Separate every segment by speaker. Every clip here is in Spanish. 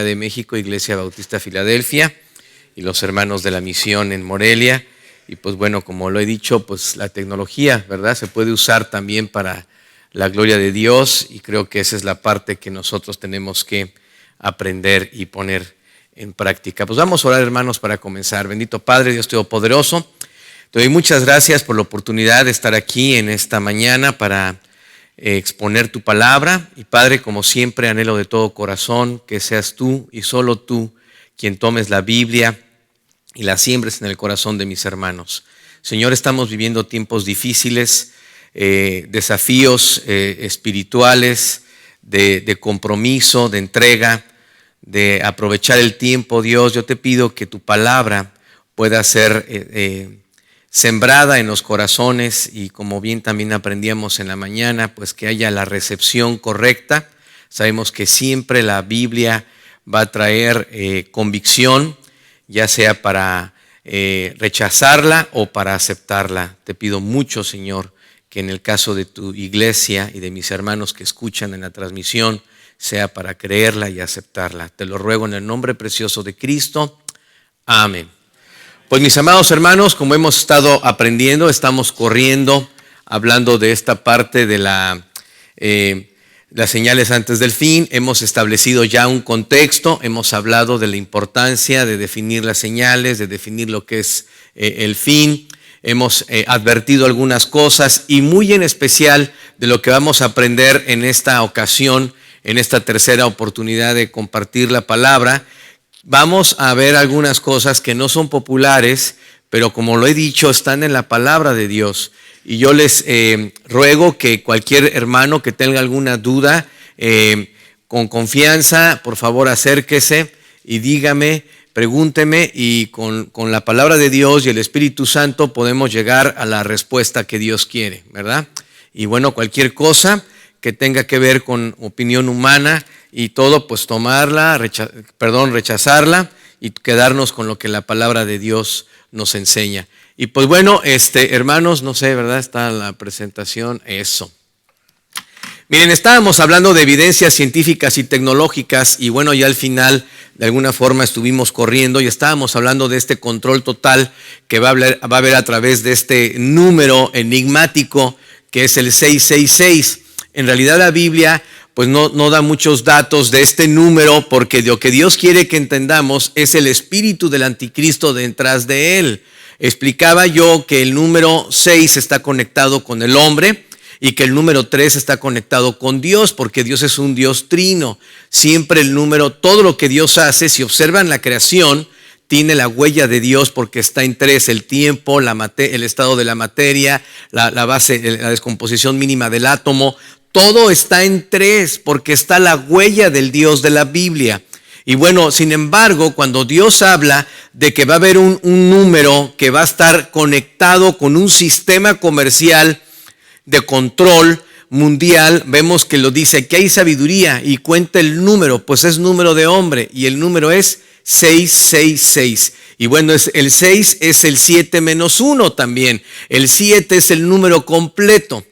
Speaker 1: de México, Iglesia Bautista Filadelfia, y los hermanos de la misión en Morelia. Y pues bueno, como lo he dicho, pues la tecnología, ¿verdad?, se puede usar también para la gloria de Dios, y creo que esa es la parte que nosotros tenemos que aprender y poner en práctica. Pues vamos a orar, hermanos, para comenzar. Bendito Padre, Dios Todopoderoso, te doy muchas gracias por la oportunidad de estar aquí en esta mañana para exponer tu palabra. Y Padre, como siempre, anhelo de todo corazón que seas tú y solo tú quien tomes la Biblia y la siembres en el corazón de mis hermanos. Señor, estamos viviendo tiempos difíciles, desafíos espirituales, de compromiso, de entrega, de aprovechar el tiempo. Dios, yo te pido que tu palabra pueda ser sembrada en los corazones, y como bien también aprendíamos en la mañana, pues que haya la recepción correcta. Sabemos que siempre la Biblia va a traer convicción, ya sea para rechazarla o para aceptarla. Te pido mucho, Señor, que en el caso de tu iglesia y de mis hermanos que escuchan en la transmisión, sea para creerla y aceptarla. Te lo ruego en el nombre precioso de Cristo. Amén. Pues mis amados hermanos, como hemos estado aprendiendo, estamos corriendo, hablando de esta parte de las señales antes del fin. Hemos establecido ya un contexto, hemos hablado de la importancia de definir las señales, de definir lo que es el fin. Hemos advertido algunas cosas, y muy en especial de lo que vamos a aprender en esta ocasión, en esta tercera oportunidad de compartir la palabra. Vamos a ver algunas cosas que no son populares, pero como lo he dicho, están en la palabra de Dios. Y yo les ruego que cualquier hermano que tenga alguna duda, con confianza, por favor acérquese y dígame, pregúnteme, y con la palabra de Dios y el Espíritu Santo podemos llegar a la respuesta que Dios quiere, ¿verdad? Y bueno, cualquier cosa que tenga que ver con opinión humana y todo, pues tomarla, rechazarla y quedarnos con lo que la palabra de Dios nos enseña. Y pues bueno, hermanos, no sé, ¿verdad? Está la presentación, eso. Miren, estábamos hablando de evidencias científicas y tecnológicas, y bueno, ya al final de alguna forma estuvimos corriendo y estábamos hablando de este control total que va a haber a través de este número enigmático que es el 666. En realidad la Biblia pues no da muchos datos de este número, porque lo que Dios quiere que entendamos es el espíritu del anticristo detrás de él. Explicaba yo que el número 6 está conectado con el hombre, y que el número 3 está conectado con Dios, porque Dios es un Dios trino. Siempre el número, todo lo que Dios hace, si observan la creación, tiene la huella de Dios, porque está en 3: el tiempo, el estado de la materia, la base, la descomposición mínima del átomo. Todo está en 3, porque está la huella del Dios de la Biblia. Y bueno, sin embargo, cuando Dios habla de que va a haber un número que va a estar conectado con un sistema comercial de control mundial, vemos que lo dice, que hay sabiduría, y cuenta el número, pues es número de hombre, y el número es 666. Y bueno, el 6 es el 7 menos 1 también. El 7 es el número completo.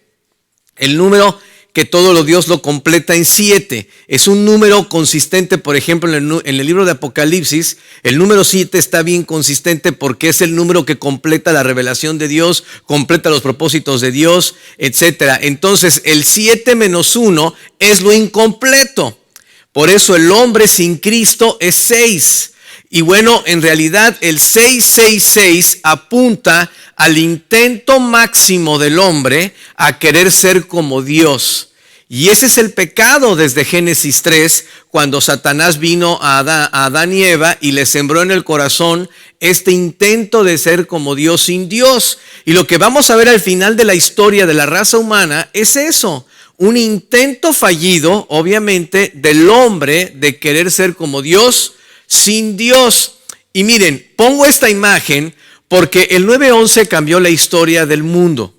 Speaker 1: El número que todo lo Dios lo completa en 7. Es un número consistente. Por ejemplo, en el libro de Apocalipsis, el número 7 está bien consistente, porque es el número que completa la revelación de Dios, completa los propósitos de Dios, etc. Entonces, el 7 menos 1 es lo incompleto. Por eso el hombre sin Cristo es 6. Y bueno, en realidad el 666 apunta al intento máximo del hombre a querer ser como Dios. Y ese es el pecado desde Génesis 3, cuando Satanás vino a Adán y Eva y le sembró en el corazón este intento de ser como Dios sin Dios. Y lo que vamos a ver al final de la historia de la raza humana es eso: un intento fallido, obviamente, del hombre de querer ser como Dios sin Dios. Y miren, pongo esta imagen porque el 9/11 cambió la historia del mundo.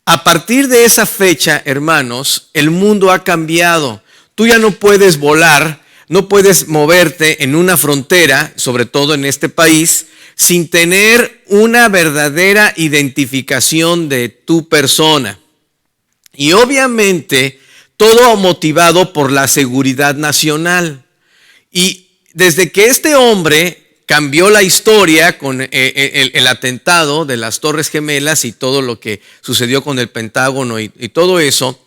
Speaker 1: A partir de esa fecha, hermanos, el mundo ha cambiado. Tú ya no puedes volar, no puedes moverte en una frontera, sobre todo en este país, sin tener una verdadera identificación de tu persona. Y obviamente todo motivado por la seguridad nacional. Y desde que este hombre cambió la historia con el atentado de las Torres Gemelas y todo lo que sucedió con el Pentágono y todo eso,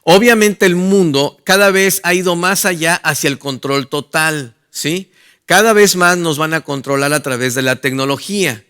Speaker 1: obviamente el mundo cada vez ha ido más allá hacia el control total, ¿sí? Cada vez más nos van a controlar a través de la tecnología.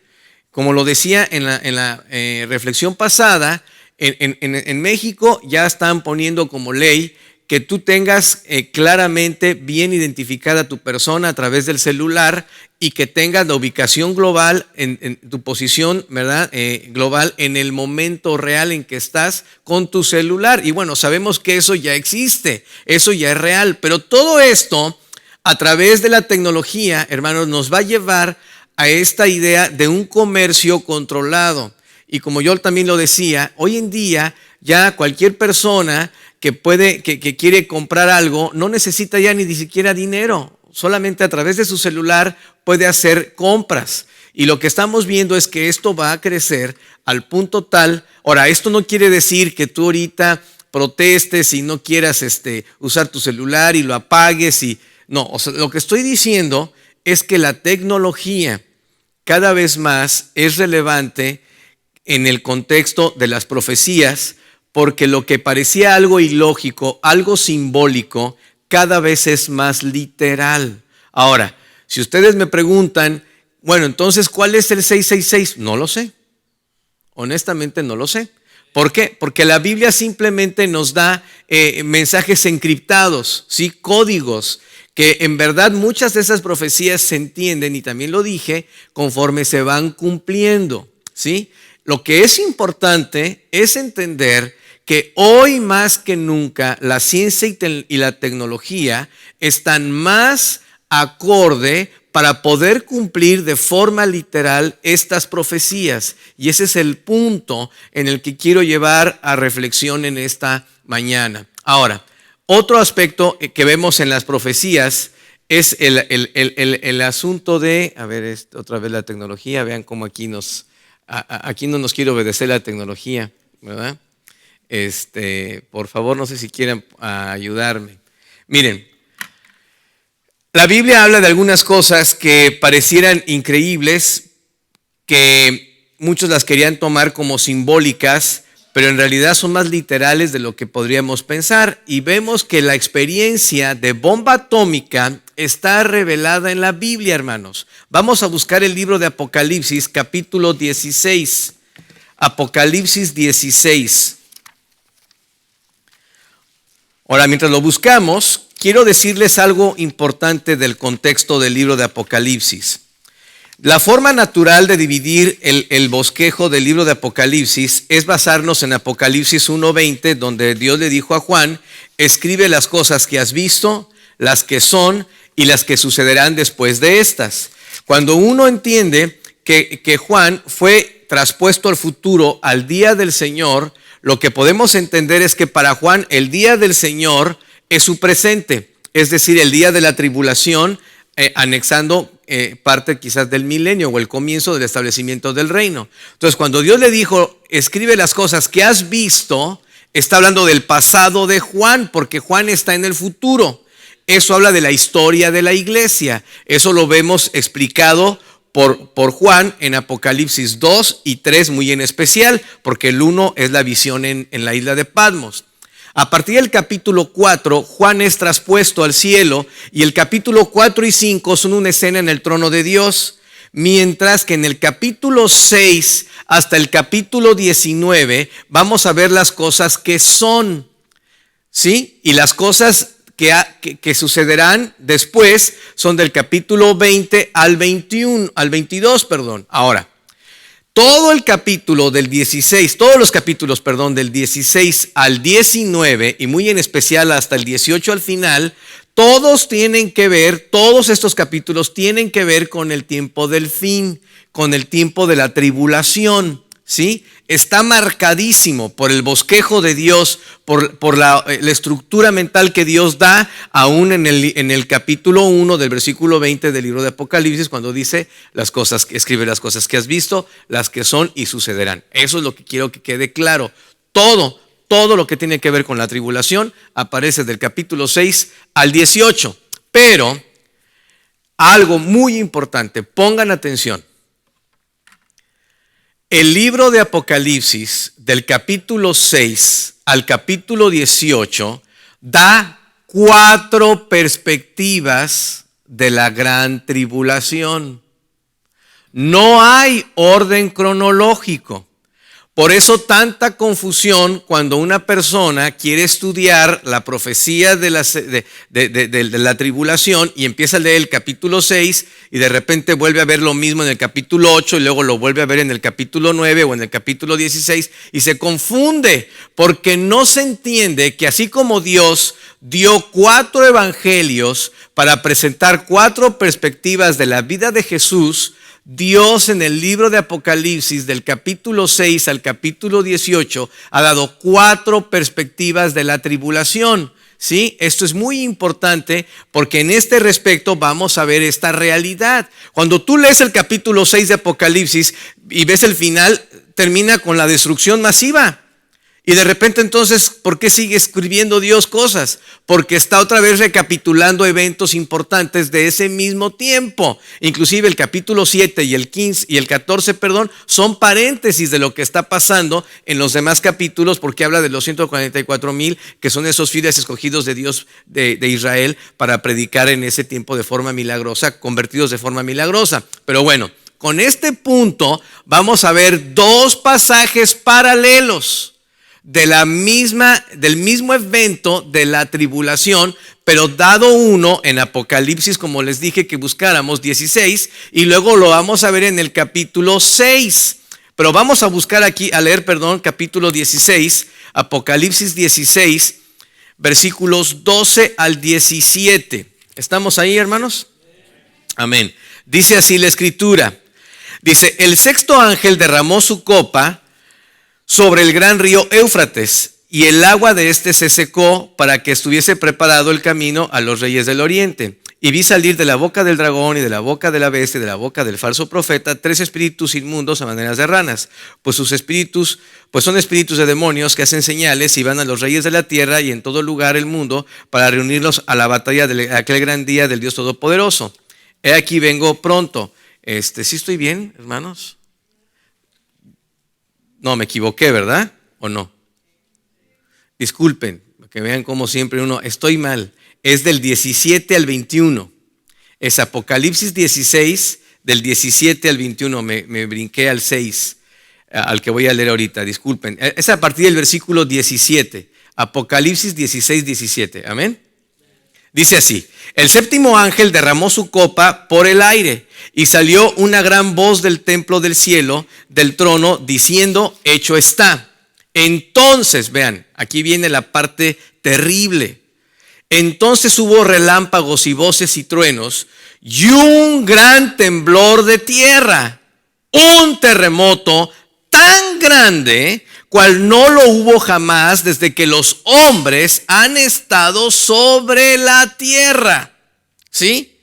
Speaker 1: Como lo decía en la reflexión pasada, en México ya están poniendo como ley que tú tengas claramente bien identificada tu persona a través del celular y que tengas la ubicación global en tu posición, ¿verdad? Global en el momento real en que estás con tu celular. Y bueno, sabemos que eso ya existe, eso ya es real, pero todo esto a través de la tecnología, hermanos, nos va a llevar a esta idea de un comercio controlado. Y como yo también lo decía, hoy en día ya cualquier persona que quiere comprar algo no necesita ya ni siquiera dinero, solamente a través de su celular puede hacer compras. Y lo que estamos viendo es que esto va a crecer al punto tal. Ahora, esto no quiere decir que tú ahorita protestes y no quieras usar tu celular y lo apagues no, o sea, lo que estoy diciendo es que la tecnología cada vez más es relevante en el contexto de las profecías, porque lo que parecía algo ilógico, algo simbólico, cada vez es más literal. Ahora, si ustedes me preguntan, bueno, entonces, ¿cuál es el 666? No lo sé. Honestamente no lo sé. ¿Por qué? Porque la Biblia simplemente nos da mensajes encriptados, ¿sí? Códigos, que en verdad muchas de esas profecías se entienden, y también lo dije, conforme se van cumpliendo, ¿sí? Lo que es importante es entender que hoy más que nunca la ciencia y la tecnología están más acorde para poder cumplir de forma literal estas profecías. Y ese es el punto en el que quiero llevar a reflexión en esta mañana. Ahora, otro aspecto que vemos en las profecías es el asunto de, a ver, otra vez la tecnología, vean cómo aquí no nos quiere obedecer la tecnología, ¿verdad? Por favor, no sé si quieren ayudarme. Miren, la Biblia habla de algunas cosas que parecieran increíbles, que muchos las querían tomar como simbólicas, pero en realidad son más literales de lo que podríamos pensar. Y vemos que la experiencia de bomba atómica está revelada en la Biblia, hermanos. Vamos a buscar el libro de Apocalipsis, capítulo 16. Apocalipsis 16. Ahora, mientras lo buscamos, quiero decirles algo importante del contexto del libro de Apocalipsis. La forma natural de dividir el bosquejo del libro de Apocalipsis es basarnos en Apocalipsis 1:20, donde Dios le dijo a Juan: escribe las cosas que has visto, las que son y las que sucederán después de estas. Cuando uno entiende que Juan fue traspuesto al futuro, al día del Señor, lo que podemos entender es que para Juan el día del Señor es su presente, es decir, el día de la tribulación, anexando parte quizás del milenio o el comienzo del establecimiento del reino. Entonces, cuando Dios le dijo, escribe las cosas que has visto, está hablando del pasado de Juan, porque Juan está en el futuro. Eso habla de la historia de la iglesia. Eso lo vemos explicado por Juan en Apocalipsis 2 y 3 muy en especial, porque el 1 es la visión en la isla de Patmos. A partir del capítulo 4, Juan es traspuesto al cielo, y el capítulo 4 y 5 son una escena en el trono de Dios, mientras que en el capítulo 6 hasta el capítulo 19 vamos a ver las cosas que son, ¿sí? Y las cosas que sucederán después son del capítulo 20 al 22, perdón. Ahora, todo el capítulo del 16, todos los capítulos, perdón, del 16 al 19 y muy en especial hasta el 18 al final, todos estos capítulos tienen que ver con el tiempo del fin, con el tiempo de la tribulación, ¿sí? Está marcadísimo por el bosquejo de Dios, por la estructura mental que Dios da, aún en el capítulo 1 del versículo 20 del libro de Apocalipsis, cuando dice escribe las cosas que has visto, las que son y sucederán. Eso es lo que quiero que quede claro. Todo lo que tiene que ver con la tribulación aparece del capítulo 6 al 18, pero algo muy importante, pongan atención. El libro de Apocalipsis, del capítulo 6 al capítulo 18, da 4 perspectivas de la gran tribulación. No hay orden cronológico. Por eso tanta confusión cuando una persona quiere estudiar la profecía de la tribulación y empieza a leer el capítulo 6 y de repente vuelve a ver lo mismo en el capítulo 8 y luego lo vuelve a ver en el capítulo 9 o en el capítulo 16 y se confunde porque no se entiende que así como Dios dio 4 evangelios para presentar 4 perspectivas de la vida de Jesús, Dios en el libro de Apocalipsis del capítulo 6 al capítulo 18 ha dado 4 perspectivas de la tribulación. ¿Sí? Esto es muy importante porque en este respecto vamos a ver esta realidad. Cuando tú lees el capítulo 6 de Apocalipsis y ves el final, termina con la destrucción masiva. Y de repente entonces, ¿por qué sigue escribiendo Dios cosas? Porque está otra vez recapitulando eventos importantes de ese mismo tiempo. Inclusive el capítulo 7 y el 15 y el 14, son paréntesis de lo que está pasando en los demás capítulos, porque habla de los 144,000 que son esos fieles escogidos de Dios de Israel para predicar en ese tiempo de forma milagrosa, convertidos de forma milagrosa. Pero bueno, con este punto vamos a ver 2 pasajes paralelos del mismo evento de la tribulación, pero dado uno en Apocalipsis, como les dije que buscáramos 16, y luego lo vamos a ver en el capítulo 6. Pero vamos a buscar aquí, capítulo 16, Apocalipsis 16, versículos 12 al 17. ¿Estamos ahí, hermanos? Amén. Dice así la escritura. Dice, el sexto ángel derramó su copa sobre el gran río Éufrates, y el agua de este se secó para que estuviese preparado el camino a los reyes del oriente. Y vi salir de la boca del dragón y de la boca de la bestia y de la boca del falso profeta 3 espíritus inmundos a maneras de ranas, pues son espíritus de demonios que hacen señales y van a los reyes de la tierra y en todo lugar del mundo para reunirlos a la batalla de aquel gran día del Dios Todopoderoso. He aquí vengo pronto. ¿Sí estoy bien, hermanos? No, me equivoqué, ¿verdad? ¿O no? Disculpen, que vean como siempre estoy mal. Es del 17 al 21. Es Apocalipsis 16, del 17 al 21. Me brinqué al 6, al que voy a leer ahorita, disculpen. Es a partir del versículo 17. Apocalipsis 16, 17. Amén. Dice así, el séptimo ángel derramó su copa por el aire y salió una gran voz del templo del cielo, del trono, diciendo, hecho está. Entonces, vean, aquí viene la parte terrible. Entonces hubo relámpagos y voces y truenos y un gran temblor de tierra, un terremoto tan grande cual no lo hubo jamás desde que los hombres han estado sobre la tierra. ¿Sí?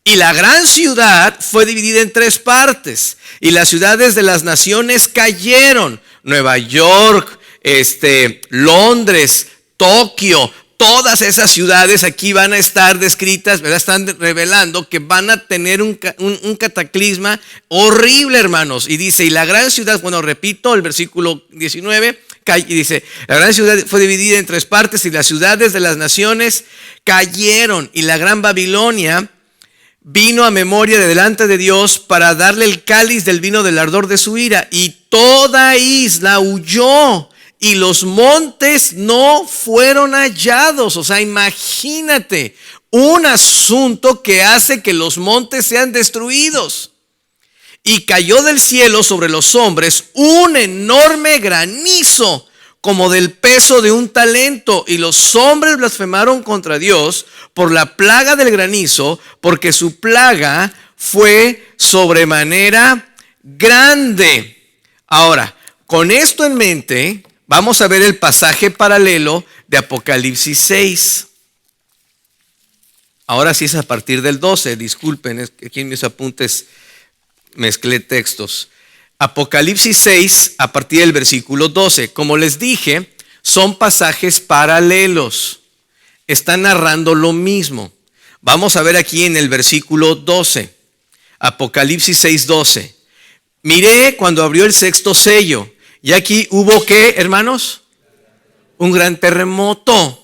Speaker 1: Y la gran ciudad fue dividida en 3 partes. Y las ciudades de las naciones cayeron. Nueva York, Londres, Tokio, todas esas ciudades aquí van a estar descritas, ¿verdad? Están revelando que van a tener un cataclisma horrible, hermanos. Y dice, y la gran ciudad, repito el versículo 19, y dice, la gran ciudad fue dividida en 3 partes y las ciudades de las naciones cayeron. Y la gran Babilonia vino a memoria de delante de Dios para darle el cáliz del vino del ardor de su ira. Y toda isla huyó. Y los montes no fueron hallados. O sea, imagínate un asunto que hace que los montes sean destruidos. Y cayó del cielo sobre los hombres un enorme granizo, como del peso de un talento. Y los hombres blasfemaron contra Dios por la plaga del granizo, porque su plaga fue sobremanera grande. Ahora, con esto en mente, vamos a ver el pasaje paralelo de Apocalipsis 6. Ahora sí es a partir del 12, disculpen, es que aquí en mis apuntes mezclé textos. Apocalipsis 6 a partir del versículo 12. Como les dije, son pasajes paralelos. Están narrando lo mismo. Vamos a ver aquí en el versículo 12, Apocalipsis 6:12. Miré cuando abrió el sexto sello, y aquí hubo ¿qué, hermanos? Un gran terremoto.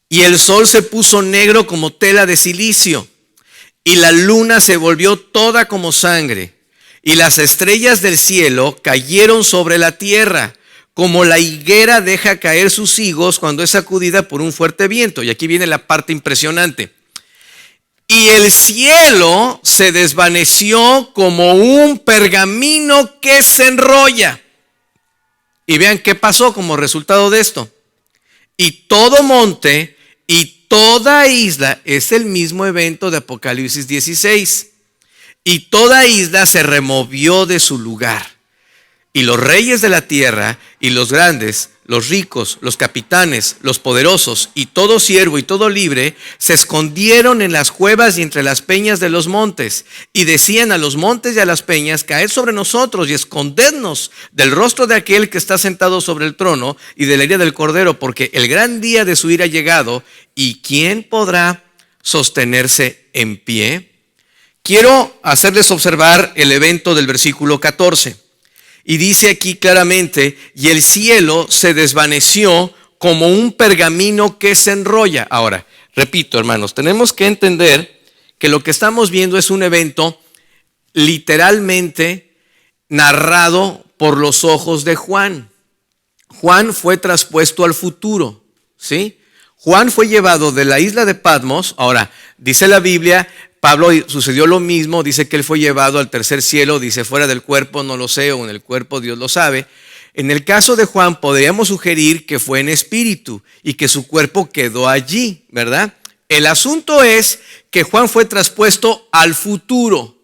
Speaker 1: Y el sol se puso negro como tela de silicio, y la luna se volvió toda como sangre, y las estrellas del cielo cayeron sobre la tierra, como la higuera deja caer sus higos cuando es sacudida por un fuerte viento. Y aquí viene la parte impresionante. Y el cielo se desvaneció como un pergamino que se enrolla. Y vean qué pasó como resultado de esto. Y todo monte y toda isla, es el mismo evento de Apocalipsis 16. Y toda isla se removió de su lugar. Y los reyes de la tierra y los grandes, los ricos, los capitanes, los poderosos y todo siervo y todo libre se escondieron en las cuevas y entre las peñas de los montes, y decían a los montes y a las peñas: caed sobre nosotros y escondednos del rostro de aquel que está sentado sobre el trono y de la ira del Cordero, porque el gran día de su ira ha llegado, y ¿quién podrá sostenerse en pie? Quiero hacerles observar el evento del versículo 14. Y dice aquí claramente: y el cielo se desvaneció como un pergamino que se enrolla. Ahora, repito, hermanos, tenemos que entender que lo que estamos viendo es un evento literalmente narrado por los ojos de Juan. Juan fue traspuesto al futuro, ¿sí? Juan fue llevado de la isla de Patmos. Ahora, dice la Biblia, Pablo sucedió lo mismo, dice que él fue llevado al tercer cielo, dice fuera del cuerpo no lo sé, o en el cuerpo Dios lo sabe. En el caso de Juan podríamos sugerir que fue en espíritu y que su cuerpo quedó allí, ¿verdad? El asunto es que Juan fue traspuesto al futuro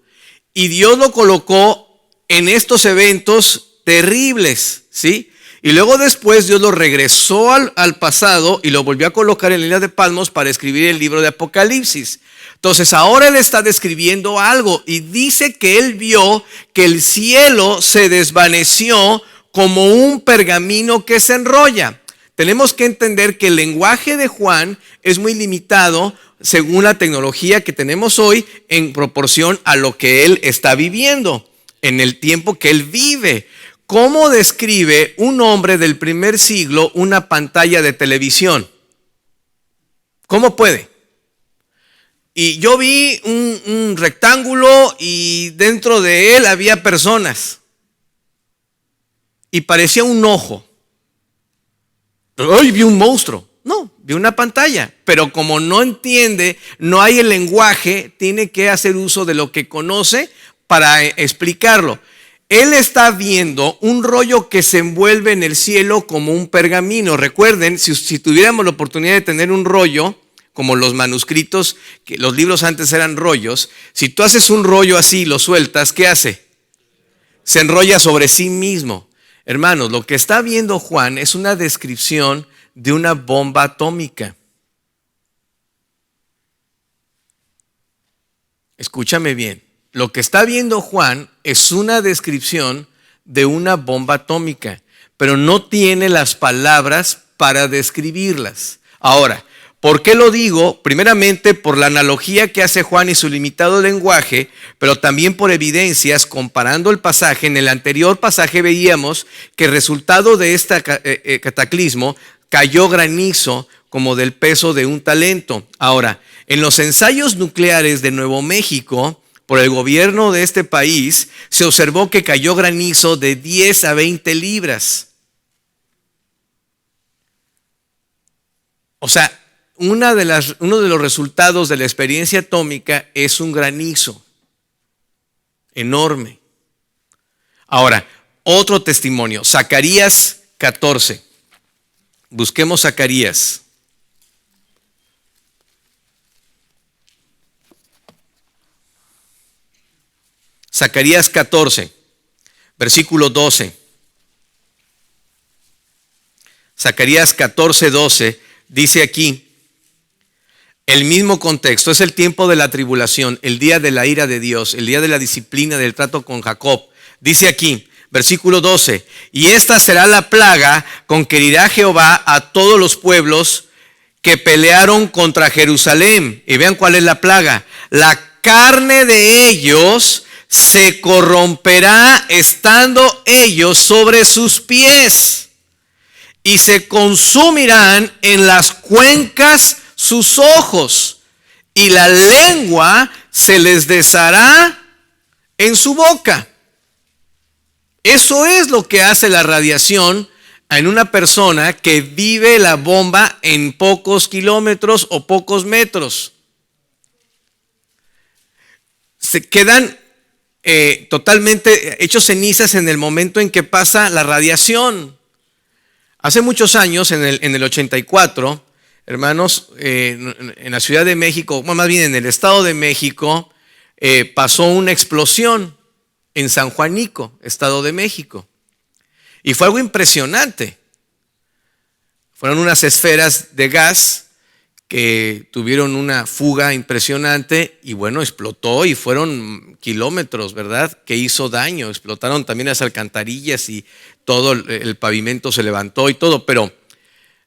Speaker 1: y Dios lo colocó en estos eventos terribles, ¿sí? Y luego después Dios lo regresó al pasado y lo volvió a colocar en la isla de Patmos para escribir el libro de Apocalipsis. Entonces ahora él está describiendo algo y dice que él vio que el cielo se desvaneció como un pergamino que se enrolla. Tenemos que entender que el lenguaje de Juan es muy limitado según la tecnología que tenemos hoy en proporción a lo que él está viviendo, en el tiempo que él vive. ¿Cómo describe un hombre del primer siglo una pantalla de televisión? ¿Cómo puede? Y yo vi un rectángulo y dentro de él había personas. Y parecía un ojo. ¡Ay, vi un monstruo! No, vi una pantalla. Pero como no entiende, no hay el lenguaje, tiene que hacer uso de lo que conoce para explicarlo. Él está viendo un rollo que se envuelve en el cielo como un pergamino. Recuerden, si tuviéramos la oportunidad de tener un rollo, como los manuscritos, que los libros antes eran rollos, si tú haces un rollo así y lo sueltas, ¿qué hace? Se enrolla sobre sí mismo. Hermanos, lo que está viendo Juan es una descripción de una bomba atómica. Escúchame bien. Lo que está viendo Juan es una descripción de una bomba atómica, pero no tiene las palabras para describirlas. Ahora, ¿por qué lo digo? Primeramente por la analogía que hace Juan y su limitado lenguaje, pero también por evidencias comparando el pasaje. En el anterior pasaje veíamos que resultado de este cataclismo cayó granizo como del peso de un talento. Ahora, en los ensayos nucleares de Nuevo México, por el gobierno de este país, se observó que cayó granizo de 10 a 20 libras. O sea, uno de los resultados de la experiencia atómica es un granizo enorme. Ahora, otro testimonio, Zacarías 14. Busquemos Zacarías. Zacarías 14, versículo 12. Zacarías 14, 12, dice aquí, el mismo contexto, es el tiempo de la tribulación, el día de la ira de Dios, el día de la disciplina, del trato con Jacob. Dice aquí, versículo 12, y esta será la plaga con que herirá Jehová a todos los pueblos que pelearon contra Jerusalén. Y vean cuál es la plaga. La carne de ellos se corromperá estando ellos sobre sus pies, y se consumirán en las cuencas sus ojos, y la lengua se les deshará en su boca. Eso es lo que hace la radiación en una persona que vive la bomba en pocos kilómetros o pocos metros. Se quedan totalmente hechos cenizas en el momento en que pasa la radiación. Hace muchos años, en el 84, hermanos, en la Ciudad de México, más bien en el Estado de México, pasó una explosión en San Juanico, Estado de México. Y fue algo impresionante. Fueron unas esferas de gas que tuvieron una fuga impresionante y bueno, explotó y fueron kilómetros, ¿verdad? Que hizo daño. Explotaron también las alcantarillas y todo el pavimento se levantó y todo. Pero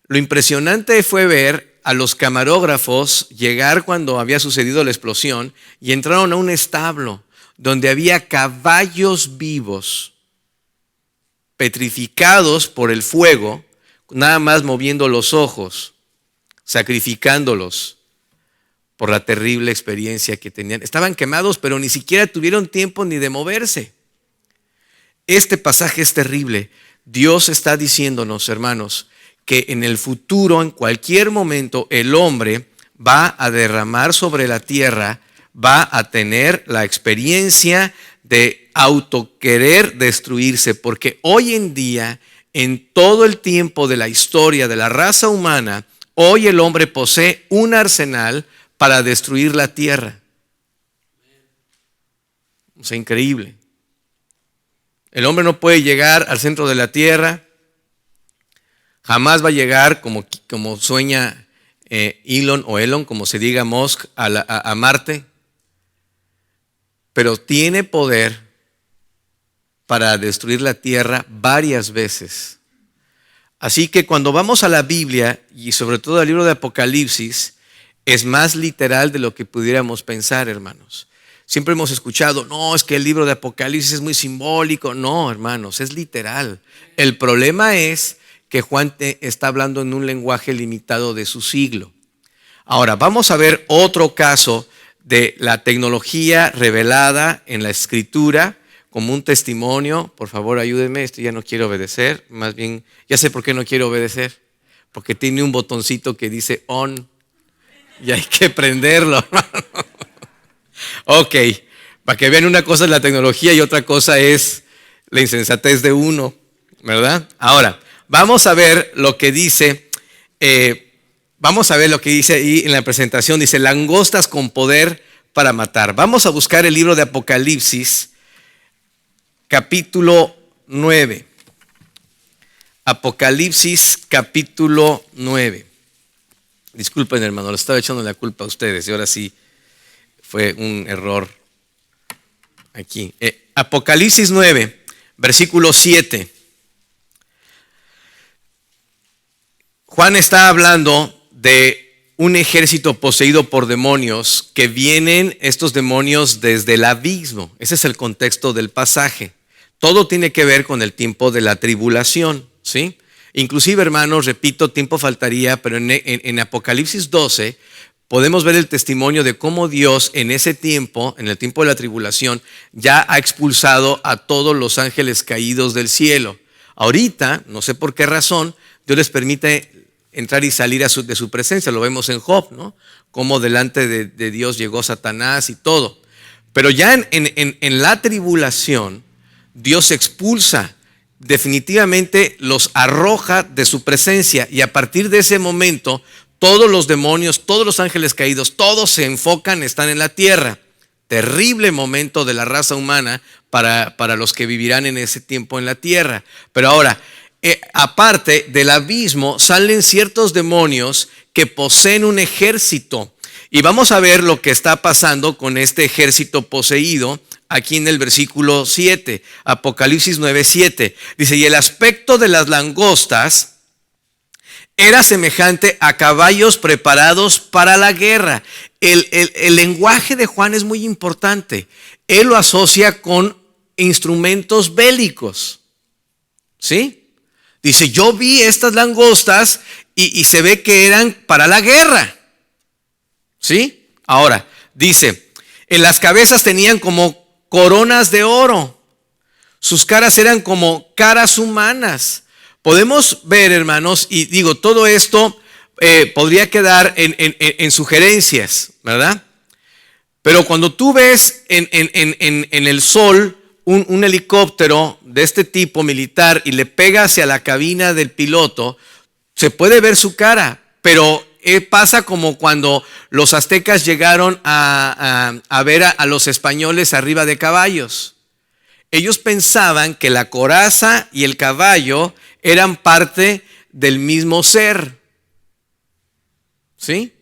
Speaker 1: lo impresionante fue ver a los camarógrafos llegar cuando había sucedido la explosión y entraron a un establo donde había caballos vivos, petrificados por el fuego, nada más moviendo los ojos, sacrificándolos por la terrible experiencia que tenían. Estaban quemados, pero ni siquiera tuvieron tiempo ni de moverse. Este pasaje es terrible. Dios está diciéndonos, hermanos, que en el futuro, en cualquier momento, el hombre va a derramar sobre la tierra, va a tener la experiencia de autoquerer destruirse, porque hoy en día, en todo el tiempo de la historia de la raza humana, hoy el hombre posee un arsenal para destruir la tierra. O sea, increíble. El hombre no puede llegar al centro de la tierra, jamás va a llegar como sueña Elon, como se diga Musk, a Marte, pero tiene poder para destruir la tierra varias veces. Así que cuando vamos a la Biblia y sobre todo al libro de Apocalipsis, es más literal de lo que pudiéramos pensar, hermanos. Siempre hemos escuchado, no, es que el libro de Apocalipsis es muy simbólico. No, hermanos, es literal. El problema es que Juan está hablando en un lenguaje limitado de su siglo. Ahora, vamos a ver otro caso de la tecnología revelada en la Escritura como un testimonio. Por favor, ayúdenme, esto ya no quiero obedecer. Más bien, ya sé por qué no quiero obedecer. Porque tiene un botoncito que dice on y hay que prenderlo. Ok, para que vean, una cosa es la tecnología y otra cosa es la insensatez de uno, ¿verdad? Ahora, vamos a ver lo que dice, ahí en la presentación. Dice, langostas con poder para matar. Vamos a buscar el libro de Apocalipsis, capítulo 9. Apocalipsis, capítulo 9. Disculpen, hermano, le estaba echando la culpa a ustedes y ahora sí fue un error aquí. Apocalipsis 9, versículo 7. Juan está hablando de un ejército poseído por demonios, que vienen estos demonios desde el abismo. Ese es el contexto del pasaje. Todo tiene que ver con el tiempo de la tribulación, ¿sí? Inclusive, hermanos, repito, tiempo faltaría, pero en Apocalipsis 12 podemos ver el testimonio de cómo Dios en ese tiempo, en el tiempo de la tribulación, ya ha expulsado a todos los ángeles caídos del cielo. Ahorita, no sé por qué razón, Dios les permite entrar y salir de su presencia. Lo vemos en Job, ¿no? Cómo delante de Dios llegó Satanás y todo. Pero ya en la tribulación, Dios expulsa, definitivamente los arroja de su presencia, y a partir de ese momento todos los demonios, todos los ángeles caídos, todos se enfocan, están en la tierra. Terrible momento de la raza humana para los que vivirán en ese tiempo en la tierra. Pero ahora, aparte del abismo, salen ciertos demonios que poseen un ejército. Y vamos a ver lo que está pasando con este ejército poseído aquí en el versículo 7, Apocalipsis 9:7. Dice, y el aspecto de las langostas era semejante a caballos preparados para la guerra. El lenguaje de Juan es muy importante. Él lo asocia con instrumentos bélicos. ¿Sí? Dice, yo vi estas langostas y se ve que eran para la guerra. ¿Sí? Ahora, dice, en las cabezas tenían como coronas de oro. Sus caras eran como caras humanas. Podemos ver, hermanos, y digo, todo esto podría quedar en sugerencias, ¿verdad? Pero cuando tú ves en el sol un helicóptero de este tipo militar y le pega hacia la cabina del piloto, se puede ver su cara, pero pasa como cuando los aztecas llegaron a ver a los españoles arriba de caballos. Ellos pensaban que la coraza y el caballo eran parte del mismo ser. ¿Sí?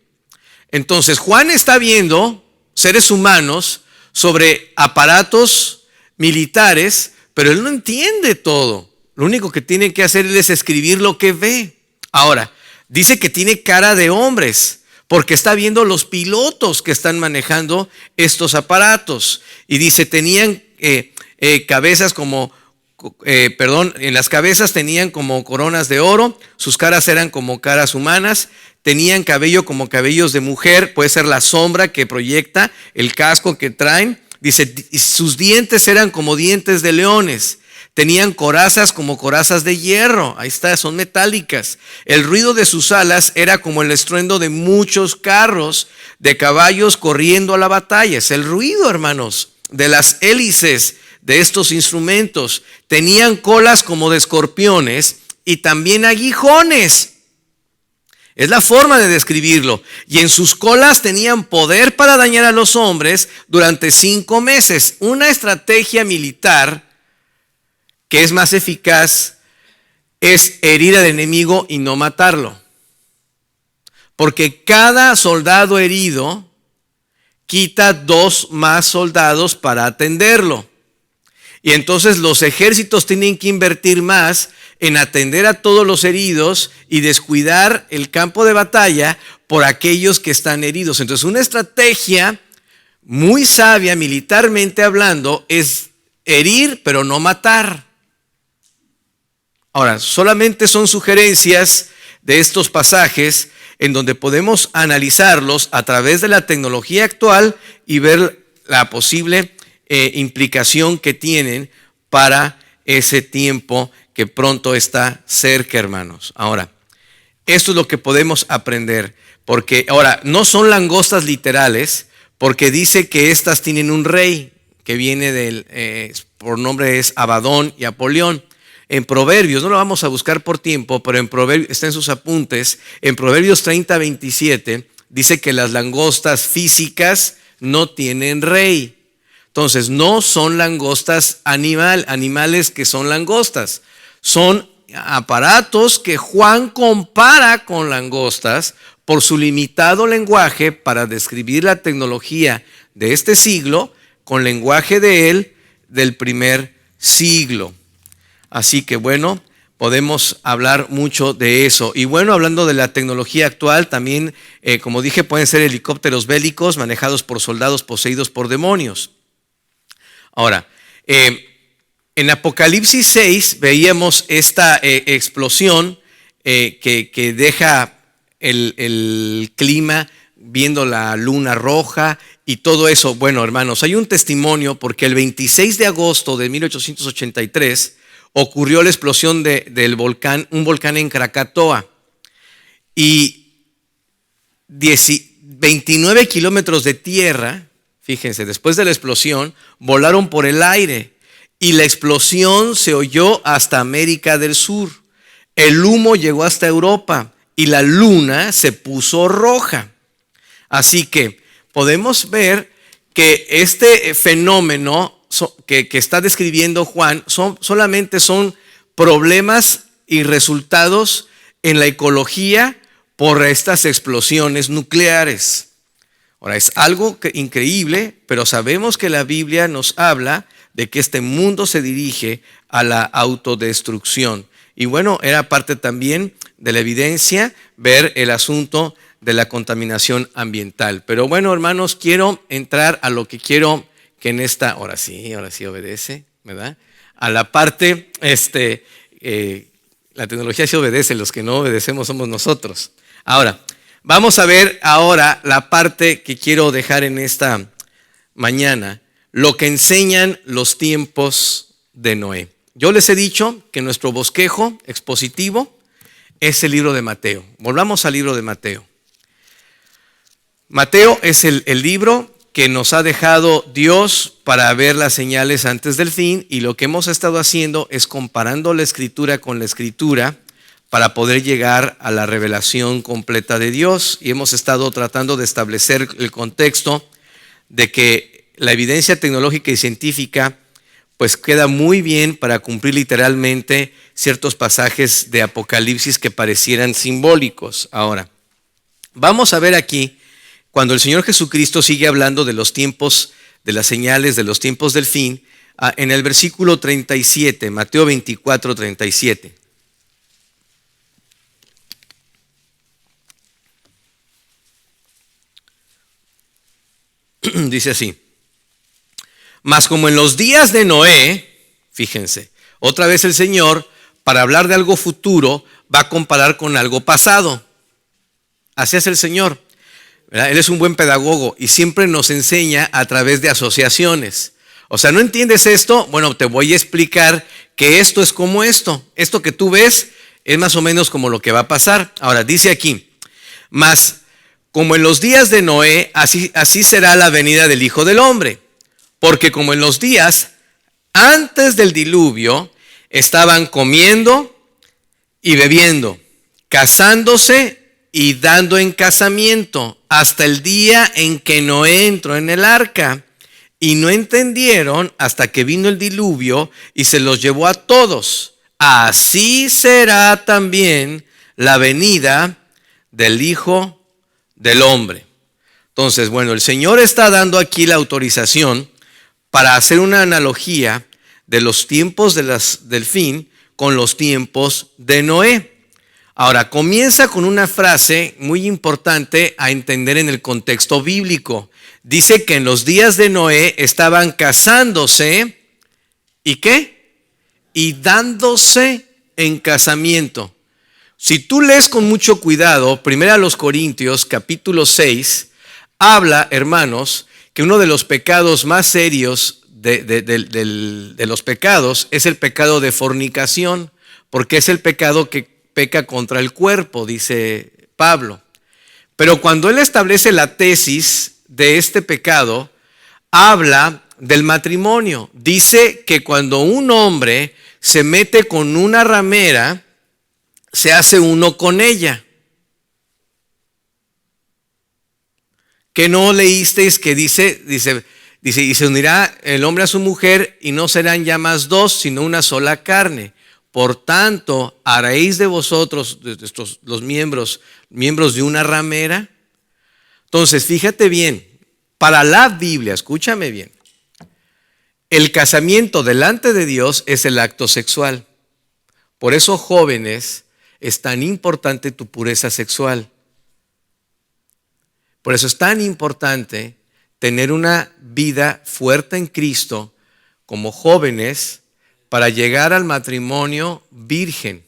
Speaker 1: Entonces Juan está viendo seres humanos sobre aparatos militares, pero él no entiende todo. Lo único que tiene que hacer él es escribir lo que ve. Ahora, dice que tiene cara de hombres, porque está viendo los pilotos que están manejando estos aparatos. Y dice, tenían cabezas como, en las cabezas tenían como coronas de oro, sus caras eran como caras humanas, tenían cabello como cabellos de mujer, puede ser la sombra que proyecta, el casco que traen. Dice, sus dientes eran como dientes de leones. Tenían corazas como corazas de hierro. Ahí está, son metálicas. El ruido de sus alas era como el estruendo de muchos carros de caballos corriendo a la batalla. Es el ruido, hermanos, de las hélices de estos instrumentos. Tenían colas como de escorpiones y también aguijones. Es la forma de describirlo. Y en sus colas tenían poder para dañar a los hombres durante 5 meses. Una estrategia militar que es más eficaz es herir al enemigo y no matarlo. Porque cada soldado herido quita 2 más soldados para atenderlo. Y entonces los ejércitos tienen que invertir más en atender a todos los heridos y descuidar el campo de batalla por aquellos que están heridos. Entonces una estrategia muy sabia militarmente hablando es herir pero no matar. Ahora, solamente son sugerencias de estos pasajes en donde podemos analizarlos a través de la tecnología actual y ver la posible implicación que tienen para ese tiempo que pronto está cerca, hermanos. Ahora, esto es lo que podemos aprender, porque ahora no son langostas literales, porque dice que estas tienen un rey que viene por nombre es Abadón y Apolión. En Proverbios, no lo vamos a buscar por tiempo, pero en Proverbios, está en sus apuntes, en Proverbios 30:27, dice que las langostas físicas no tienen rey. Entonces, no son langostas animales que son langostas. Son aparatos que Juan compara con langostas por su limitado lenguaje para describir la tecnología de este siglo con lenguaje de él del primer siglo. Así que bueno, podemos hablar mucho de eso. Y bueno, hablando de la tecnología actual, también, como dije, pueden ser helicópteros bélicos manejados por soldados poseídos por demonios. Ahora, en Apocalipsis 6 veíamos esta explosión que deja el clima viendo la luna roja y todo eso. Bueno, hermanos, hay un testimonio porque el 26 de agosto de 1883 ocurrió la explosión del volcán, un volcán en Krakatoa, y 29 kilómetros de tierra, fíjense, después de la explosión, volaron por el aire y la explosión se oyó hasta América del Sur. El humo llegó hasta Europa y la luna se puso roja. Así que podemos ver que este fenómeno que está describiendo Juan solamente son problemas y resultados en la ecología por estas explosiones nucleares. Ahora, es algo increíble, pero sabemos que la Biblia nos habla de que este mundo se dirige a la autodestrucción. Y bueno, era parte también de la evidencia, ver el asunto de la contaminación ambiental. Pero bueno, hermanos, quiero entrar a lo que quiero que en esta, ahora sí obedece, ¿verdad? A la parte, la tecnología sí obedece, los que no obedecemos somos nosotros. Ahora, vamos a ver ahora la parte que quiero dejar en esta mañana, lo que enseñan los tiempos de Noé. Yo les he dicho que nuestro bosquejo expositivo es el libro de Mateo. Volvamos al libro de Mateo. Mateo es el libro que nos ha dejado Dios para ver las señales antes del fin, y lo que hemos estado haciendo es comparando la escritura con la escritura para poder llegar a la revelación completa de Dios, y hemos estado tratando de establecer el contexto de que la evidencia tecnológica y científica pues queda muy bien para cumplir literalmente ciertos pasajes de Apocalipsis que parecieran simbólicos. Ahora, vamos a ver aquí cuando el Señor Jesucristo sigue hablando de los tiempos, de las señales, de los tiempos del fin, en el versículo 37, Mateo 24, 37. Dice así: mas como en los días de Noé, fíjense, otra vez el Señor, para hablar de algo futuro, va a comparar con algo pasado. Así es el Señor, ¿verdad? Él es un buen pedagogo y siempre nos enseña a través de asociaciones. O sea, ¿no entiendes esto? Bueno, te voy a explicar que esto es como esto. Esto que tú ves es más o menos como lo que va a pasar. Ahora, dice aquí: mas como en los días de Noé, así será la venida del Hijo del Hombre. Porque como en los días antes del diluvio, estaban comiendo y bebiendo, casándose y dando en casamiento, hasta el día en que Noé entró en el arca. Y no entendieron hasta que vino el diluvio y se los llevó a todos. Así será también la venida del Hijo del Hombre. Entonces, bueno, el Señor está dando aquí la autorización para hacer una analogía de los tiempos del fin con los tiempos de Noé. Ahora, comienza con una frase muy importante a entender en el contexto bíblico. Dice que en los días de Noé estaban casándose, ¿y qué? Y dándose en casamiento. Si tú lees con mucho cuidado, 1 Corintios capítulo 6, habla, hermanos, que uno de los pecados más serios de los pecados es el pecado de fornicación, porque es el pecado que peca contra el cuerpo, dice Pablo. Pero cuando él establece la tesis de este pecado, habla del matrimonio. Dice que cuando un hombre se mete con una ramera, se hace uno con ella. ¿Que no leísteis que dice, y se unirá el hombre a su mujer y no serán ya más dos, sino una sola carne? Por tanto, haréis de vosotros, los miembros de una ramera. Entonces, fíjate bien, para la Biblia, escúchame bien, el casamiento delante de Dios es el acto sexual. Por eso, jóvenes, es tan importante tu pureza sexual. Por eso es tan importante tener una vida fuerte en Cristo como jóvenes para llegar al matrimonio virgen.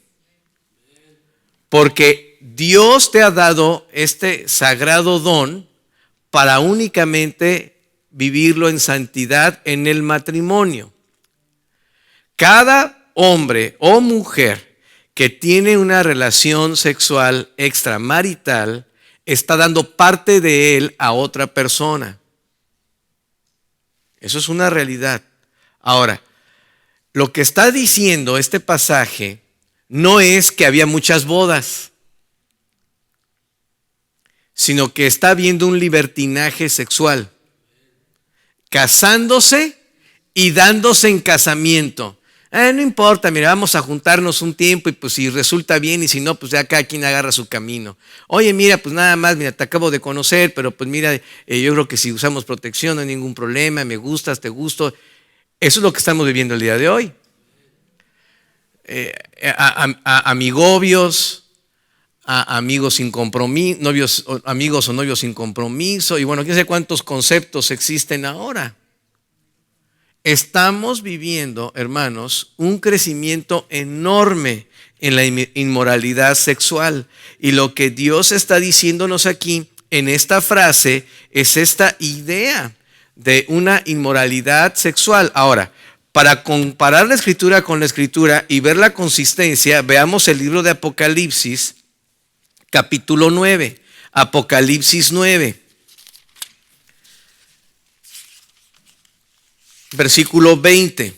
Speaker 1: Porque Dios te ha dado este sagrado don para únicamente vivirlo en santidad en el matrimonio. Cada hombre o mujer que tiene una relación sexual extramarital está dando parte de él a otra persona. Eso es una realidad. Ahora, lo que está diciendo este pasaje no es que había muchas bodas, sino que está habiendo un libertinaje sexual, casándose y dándose en casamiento. No importa, mira, vamos a juntarnos un tiempo y pues si resulta bien y si no, pues ya cada quien agarra su camino. Oye, mira, pues nada más, mira, te acabo de conocer, pero pues mira, yo creo que si usamos protección no hay ningún problema, me gustas, te gusto. Eso es lo que estamos viviendo el día de hoy. Amigobios, amigos sin compromiso, amigos o novios sin compromiso, y bueno, quién sabe cuántos conceptos existen ahora. Estamos viviendo, hermanos, un crecimiento enorme en la inmoralidad sexual. Y lo que Dios está diciéndonos aquí en esta frase es esta idea de una inmoralidad sexual. Ahora, para comparar la Escritura con la Escritura y ver la consistencia, veamos el libro de Apocalipsis, capítulo 9. Apocalipsis 9. Versículo 20.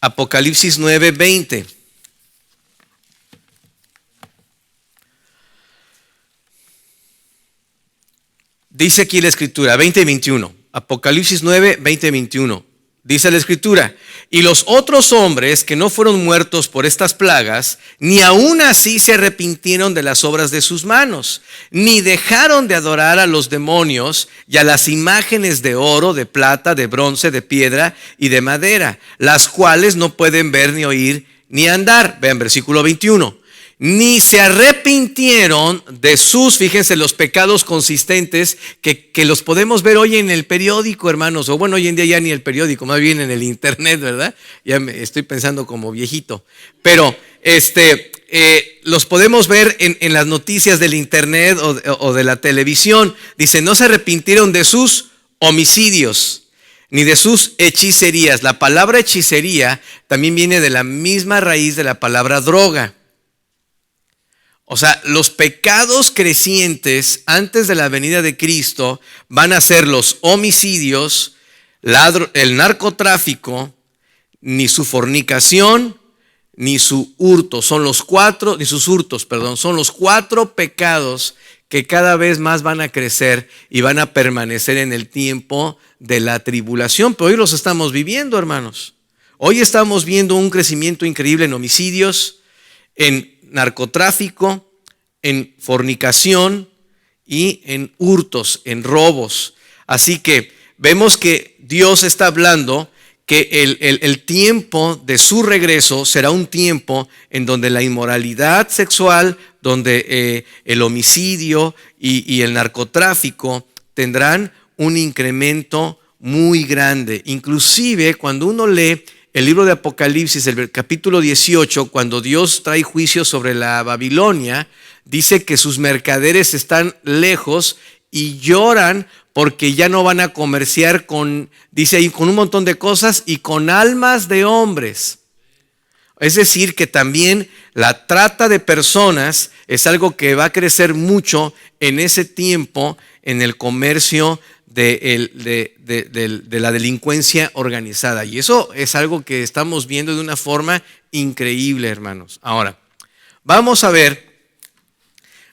Speaker 1: Apocalipsis 9, 20. Dice aquí la Escritura, 20 y 21. Apocalipsis 9, 20 y 21. Dice la Escritura: y los otros hombres que no fueron muertos por estas plagas, ni aún así se arrepintieron de las obras de sus manos, ni dejaron de adorar a los demonios y a las imágenes de oro, de plata, de bronce, de piedra y de madera, las cuales no pueden ver, ni oír, ni andar. Vean versículo 21. Ni se arrepintieron de sus, fíjense, los pecados consistentes que los podemos ver hoy en el periódico, hermanos, o bueno, hoy en día ya ni el periódico, más bien en el internet, ¿verdad? Ya me estoy pensando como viejito, pero los podemos ver en las noticias del internet o de la televisión. Dice, no se arrepintieron de sus homicidios, ni de sus hechicerías. La palabra hechicería también viene de la misma raíz de la palabra droga. O sea, los pecados crecientes antes de la venida de Cristo van a ser los homicidios, el narcotráfico, ni su fornicación, ni su hurto. Son los cuatro pecados que cada vez más van a crecer y van a permanecer en el tiempo de la tribulación. Pero hoy los estamos viviendo, hermanos. Hoy estamos viendo un crecimiento increíble en homicidios, en narcotráfico, en fornicación y en hurtos, en robos. Así que vemos que Dios está hablando que el tiempo de su regreso será un tiempo en donde la inmoralidad sexual, donde el homicidio y el narcotráfico tendrán un incremento muy grande. Inclusive cuando uno lee el libro de Apocalipsis, el capítulo 18, cuando Dios trae juicio sobre la Babilonia, dice que sus mercaderes están lejos y lloran porque ya no van a comerciar dice ahí, con un montón de cosas y con almas de hombres. Es decir, que también la trata de personas es algo que va a crecer mucho en ese tiempo en el comercio de la delincuencia organizada. Y eso es algo que estamos viendo de una forma increíble, hermanos. Ahora, vamos a ver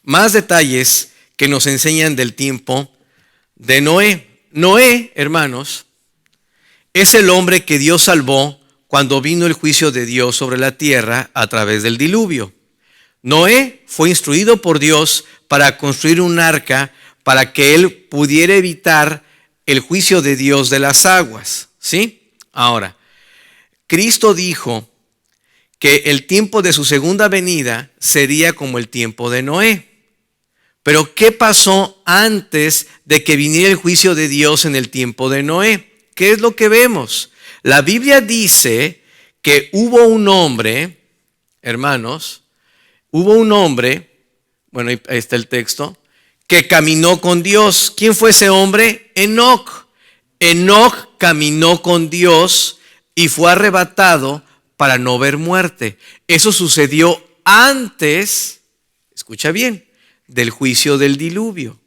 Speaker 1: más detalles que nos enseñan del tiempo de Noé. Noé, hermanos, es el hombre que Dios salvó cuando vino el juicio de Dios sobre la tierra a través del diluvio. Noé fue instruido por Dios para construir un arca para que él pudiera evitar el juicio de Dios de las aguas, ¿sí? Ahora, Cristo dijo que el tiempo de su segunda venida sería como el tiempo de Noé. Pero ¿qué pasó antes de que viniera el juicio de Dios en el tiempo de Noé? ¿Qué es lo que vemos? La Biblia dice que hubo un hombre, hermanos, bueno, ahí está el texto, que caminó con Dios. ¿Quién fue ese hombre? Enoc. Enoc caminó con Dios y fue arrebatado para no ver muerte. Eso sucedió antes, escucha bien, del juicio del diluvio.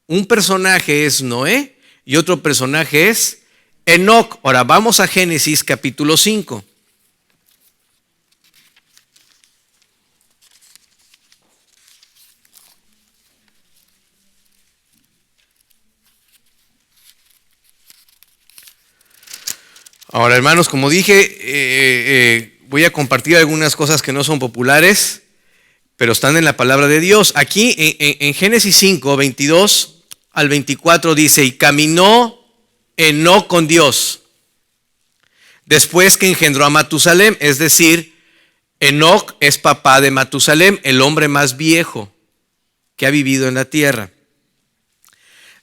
Speaker 1: Un personaje es Noé y otro personaje es Enoc. Ahora vamos a Génesis capítulo 5. Ahora, hermanos, como dije, voy a compartir algunas cosas que no son populares, pero están en la palabra de Dios. Aquí en Génesis 5, 22 al 24 dice, y caminó Enoc con Dios, después que engendró a Matusalem, es decir, Enoc es papá de Matusalem, el hombre más viejo que ha vivido en la tierra.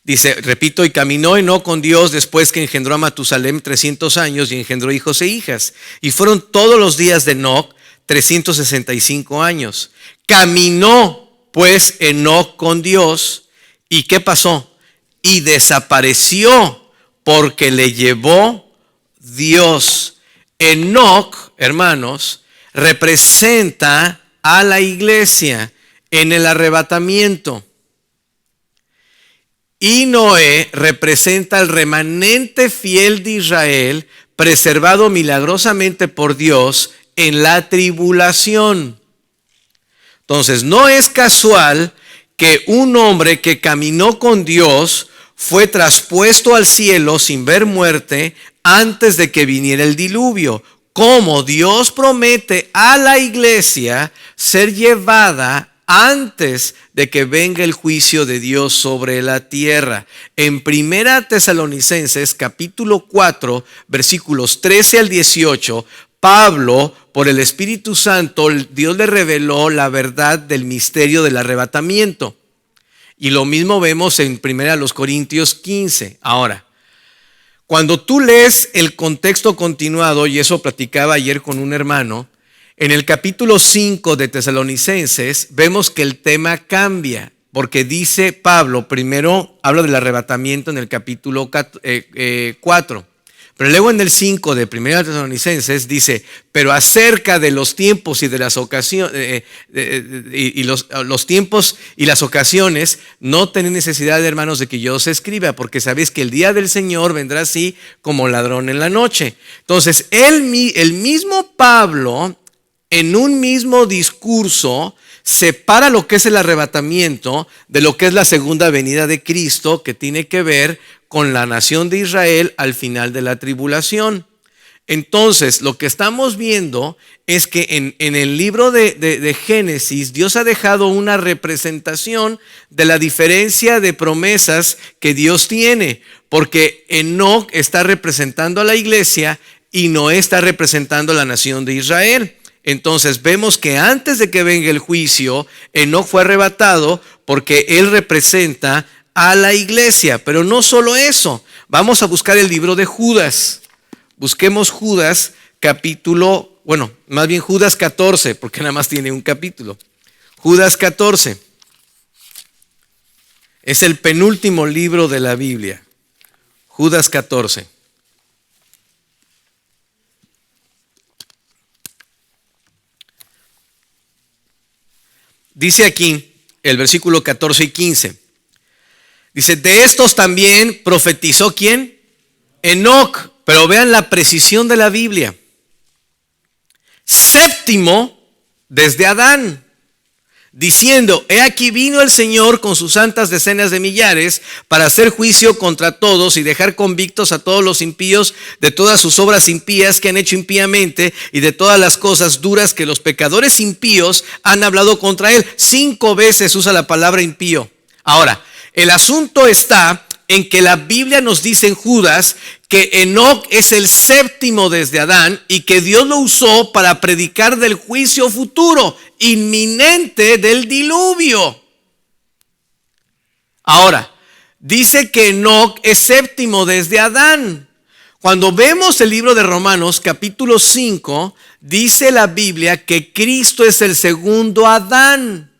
Speaker 1: Dice, repito, y caminó Enoc con Dios después que engendró a Matusalem 300 años y engendró hijos e hijas. Y fueron todos los días de Enoc 365 años. Caminó pues Enoc con Dios. ¿Y qué pasó? Y desapareció porque le llevó Dios. Enoc, hermanos, representa a la iglesia en el arrebatamiento. Y Noé representa al remanente fiel de Israel, preservado milagrosamente por Dios en la tribulación. Entonces, no es casual que un hombre que caminó con Dios fue traspuesto al cielo sin ver muerte antes de que viniera el diluvio. Como Dios promete a la iglesia ser llevada antes de que venga el juicio de Dios sobre la tierra. En 1 Tesalonicenses capítulo 4, versículos 13 al 18, Pablo, por el Espíritu Santo, Dios le reveló la verdad del misterio del arrebatamiento. Y lo mismo vemos en 1 Corintios 15. Ahora, cuando tú lees el contexto continuado, y eso platicaba ayer con un hermano, en el capítulo 5 de Tesalonicenses vemos que el tema cambia, porque dice Pablo, primero habla del arrebatamiento en el capítulo 4, pero luego en el 5 de 1 Tesalonicenses dice, pero acerca de los tiempos y de las ocasiones, los tiempos y las ocasiones, no tenéis necesidad, hermanos, de que yo os escriba, porque sabéis que el día del Señor vendrá así como ladrón en la noche. Entonces, el mismo Pablo, en un mismo discurso, separa lo que es el arrebatamiento de lo que es la segunda venida de Cristo, que tiene que ver con la nación de Israel al final de la tribulación. Entonces, lo que estamos viendo es que en el libro de Génesis, Dios ha dejado una representación de la diferencia de promesas que Dios tiene, porque Enoc está representando a la iglesia y Noé está representando a la nación de Israel. Entonces vemos que antes de que venga el juicio, Enoc fue arrebatado porque él representa a la iglesia. Pero no solo eso, vamos a buscar el libro de Judas. Busquemos Judas Judas 14, porque nada más tiene un capítulo. Judas 14 es el penúltimo libro de la Biblia. Judas 14. Dice aquí el versículo 14 y 15. Dice, de estos también profetizó ¿quién? Enoc. Pero vean la precisión de la Biblia. Séptimo desde Adán, diciendo, he aquí vino el Señor con sus santas decenas de millares para hacer juicio contra todos y dejar convictos a todos los impíos de todas sus obras impías que han hecho impíamente y de todas las cosas duras que los pecadores impíos han hablado contra él. 5 veces usa la palabra impío. Ahora, el asunto está en que la Biblia nos dice en Judas que Enoc es el séptimo desde Adán y que Dios lo usó para predicar del juicio futuro, inminente del diluvio. Ahora, dice que Enoc es séptimo desde Adán. Cuando vemos el libro de Romanos capítulo 5, dice la Biblia que Cristo es el segundo Adán.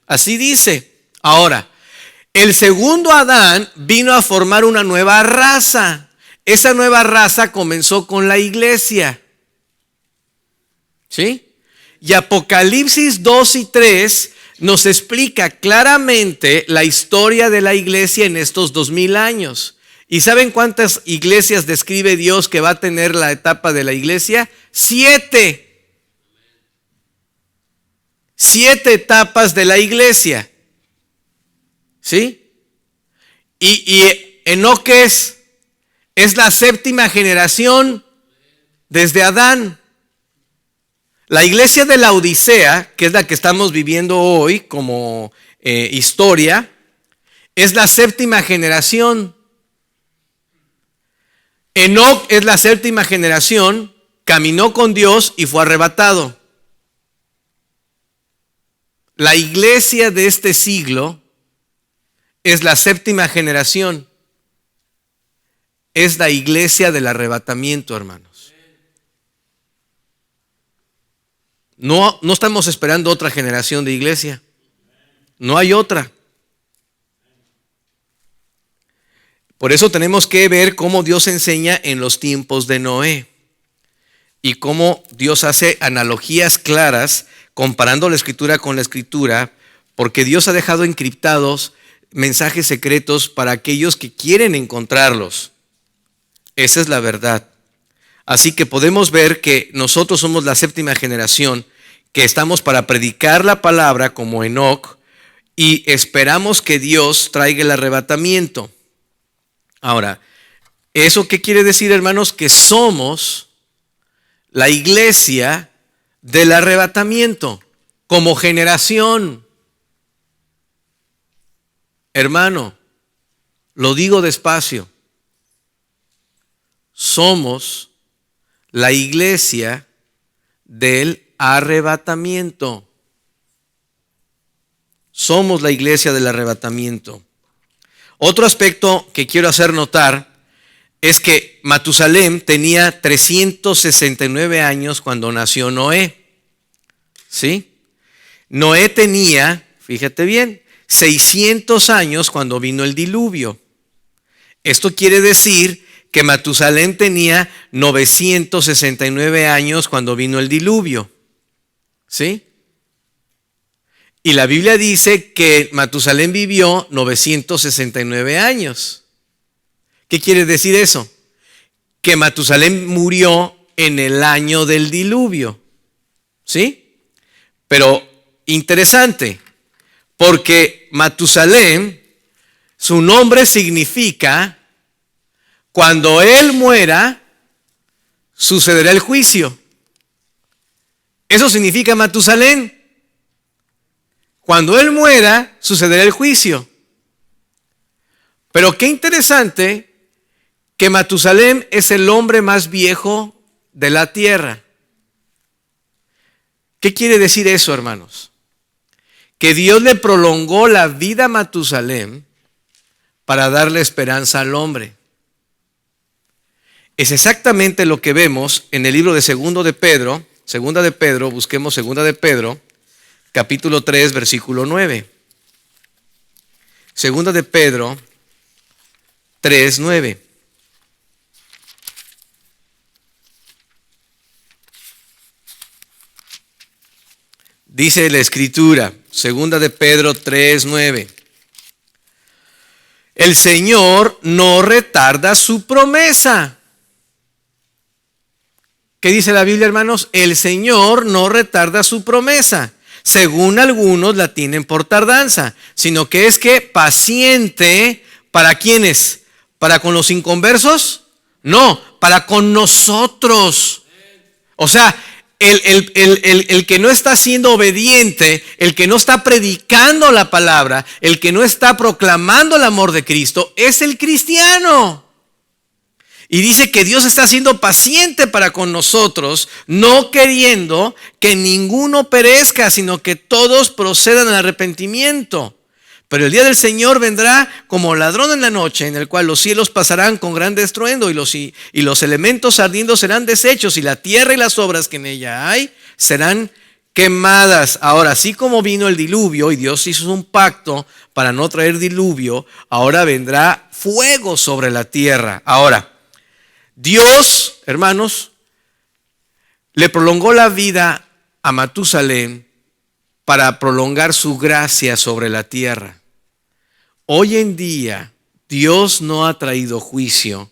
Speaker 1: Así dice. Ahora, el segundo Adán vino a formar una nueva raza. Esa nueva raza comenzó con la iglesia. ¿Sí? Y Apocalipsis 2 y 3 nos explica claramente la historia de la iglesia en estos 2000 años. ¿Y saben cuántas iglesias describe Dios que va a tener la etapa de la iglesia? 7. 7 etapas de la iglesia. ¿Sí? Y Enoc es la séptima generación desde Adán. La iglesia de la Odisea, que es la que estamos viviendo hoy como historia, es la séptima generación. Enoc es la séptima generación caminó con Dios y fue arrebatado. La iglesia de este siglo es la séptima generación. Es la iglesia del arrebatamiento, hermanos. No estamos esperando otra generación de iglesia. No hay otra. Por eso tenemos que ver cómo Dios enseña en los tiempos de Noé y cómo Dios hace analogías claras comparando la escritura con la escritura, porque Dios ha dejado encriptados mensajes secretos para aquellos que quieren encontrarlos. Esa es la verdad. Así que podemos ver que nosotros somos la séptima generación que estamos para predicar la palabra como Enoc y esperamos que Dios traiga el arrebatamiento. Ahora, ¿eso qué quiere decir, hermanos? Que somos la iglesia del arrebatamiento como generación. Hermano, lo digo despacio. Somos la iglesia del arrebatamiento. Somos la iglesia del arrebatamiento. Otro aspecto que quiero hacer notar es que Matusalem tenía 369 años cuando nació Noé. ¿Sí? Noé tenía, fíjate bien, 600 años cuando vino el diluvio. Esto quiere decir que Matusalem tenía 969 años cuando vino el diluvio. ¿Sí? Y la Biblia dice que Matusalem vivió 969 años. ¿Qué quiere decir eso? Que Matusalem murió en el año del diluvio. ¿Sí? Pero interesante, porque Matusalem, su nombre significa, cuando él muera, sucederá el juicio. Eso significa Matusalem. Cuando él muera, sucederá el juicio. Pero qué interesante que Matusalem es el hombre más viejo de la tierra. ¿Qué quiere decir eso, hermanos? Que Dios le prolongó la vida a Matusalem para darle esperanza al hombre. Es exactamente lo que vemos en el libro de Segunda de Pedro, busquemos Segunda de Pedro, capítulo 3, versículo 9. Segunda de Pedro 3, 9. Dice la escritura, Segunda de Pedro 3, 9. El Señor no retarda su promesa. ¿Qué dice la Biblia, hermanos? El Señor no retarda su promesa, según algunos la tienen por tardanza, sino que es que paciente, ¿para quiénes? ¿Para con los inconversos? No, para con nosotros. O sea, el que no está siendo obediente, el que no está predicando la palabra, el que no está proclamando el amor de Cristo, es el cristiano. Y dice que Dios está siendo paciente para con nosotros, no queriendo que ninguno perezca, sino que todos procedan al arrepentimiento. Pero el día del Señor vendrá como ladrón en la noche, en el cual los cielos pasarán con gran estruendo y los elementos ardiendo serán deshechos, y la tierra y las obras que en ella hay serán quemadas. Ahora, así como vino el diluvio y Dios hizo un pacto para no traer diluvio, ahora vendrá fuego sobre la tierra. Ahora, Dios, hermanos, le prolongó la vida a Matusalem para prolongar su gracia sobre la tierra. Hoy en día, Dios no ha traído juicio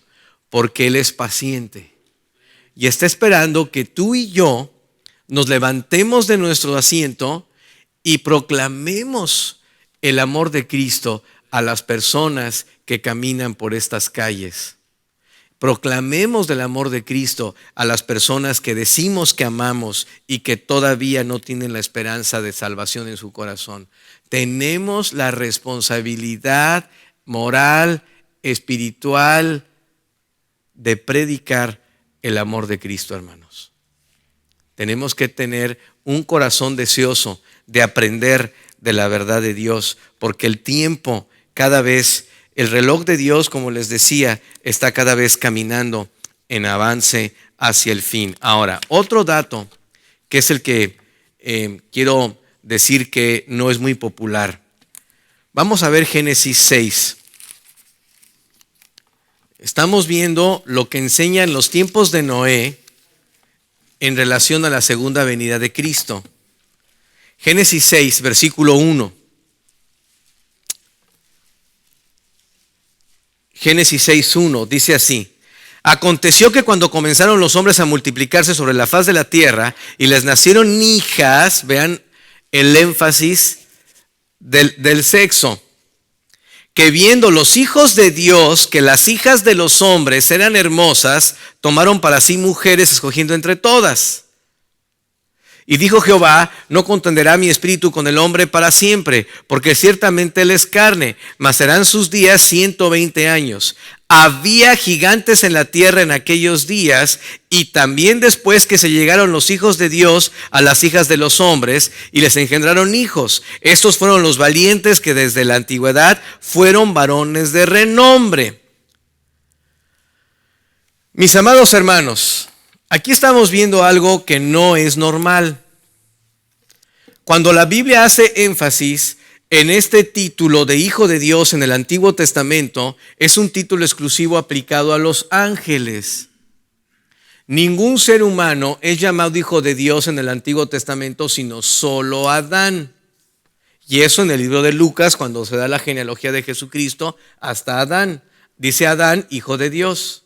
Speaker 1: porque Él es paciente y está esperando que tú y yo nos levantemos de nuestro asiento y proclamemos el amor de Cristo a las personas que caminan por estas calles. Proclamemos del amor de Cristo a las personas que decimos que amamos y que todavía no tienen la esperanza de salvación en su corazón. Tenemos la responsabilidad moral, espiritual, de predicar el amor de Cristo, hermanos. Tenemos que tener un corazón deseoso de aprender de la verdad de Dios, porque el tiempo cada vez, el reloj de Dios, como les decía, está cada vez caminando en avance hacia el fin. Ahora, otro dato que es el que quiero decir que no es muy popular. Vamos a ver Génesis 6. Estamos viendo lo que enseña en los tiempos de Noé en relación a la segunda venida de Cristo. Génesis 6, versículo 1. Génesis 6:1 dice así: aconteció que cuando comenzaron los hombres a multiplicarse sobre la faz de la tierra y les nacieron hijas, vean el énfasis del sexo, que viendo los hijos de Dios que las hijas de los hombres eran hermosas, tomaron para sí mujeres escogiendo entre todas. Y dijo Jehová: no contenderá mi espíritu con el hombre para siempre, porque ciertamente él es carne, mas serán sus días 120 años. Había gigantes en la tierra en aquellos días, y también después que se llegaron los hijos de Dios a las hijas de los hombres, y les engendraron hijos. Estos fueron los valientes que desde la antigüedad fueron varones de renombre. Mis amados hermanos, aquí estamos viendo algo que no es normal. Cuando la Biblia hace énfasis en este título de Hijo de Dios en el Antiguo Testamento, es un título exclusivo aplicado a los ángeles. Ningún ser humano es llamado Hijo de Dios en el Antiguo Testamento, sino solo Adán. Y eso en el libro de Lucas, cuando se da la genealogía de Jesucristo, hasta Adán. Dice Adán, Hijo de Dios.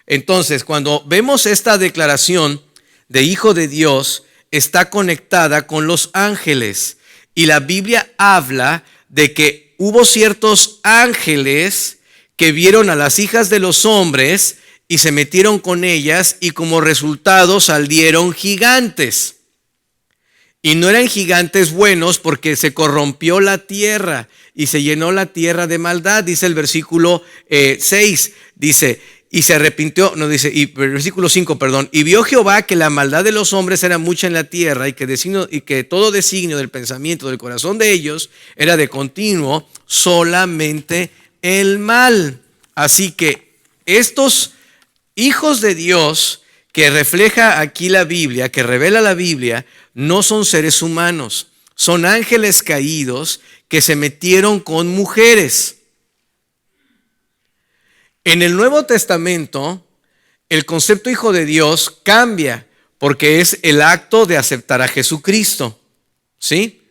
Speaker 1: Entonces, cuando vemos esta declaración de Hijo de Dios, está conectada con los ángeles. Y la Biblia habla de que hubo ciertos ángeles que vieron a las hijas de los hombres y se metieron con ellas, y como resultado salieron gigantes. Y no eran gigantes buenos, porque se corrompió la tierra y se llenó la tierra de maldad. Dice el versículo 6, dice: y se arrepintió, no dice, y versículo 5, perdón. Y vio Jehová que la maldad de los hombres era mucha en la tierra, y que todo designio del pensamiento del corazón de ellos era de continuo solamente el mal. Así que estos hijos de Dios que refleja aquí la Biblia, que revela la Biblia, no son seres humanos, son ángeles caídos que se metieron con mujeres. En el Nuevo Testamento, el concepto Hijo de Dios cambia, porque es el acto de aceptar a Jesucristo, ¿sí?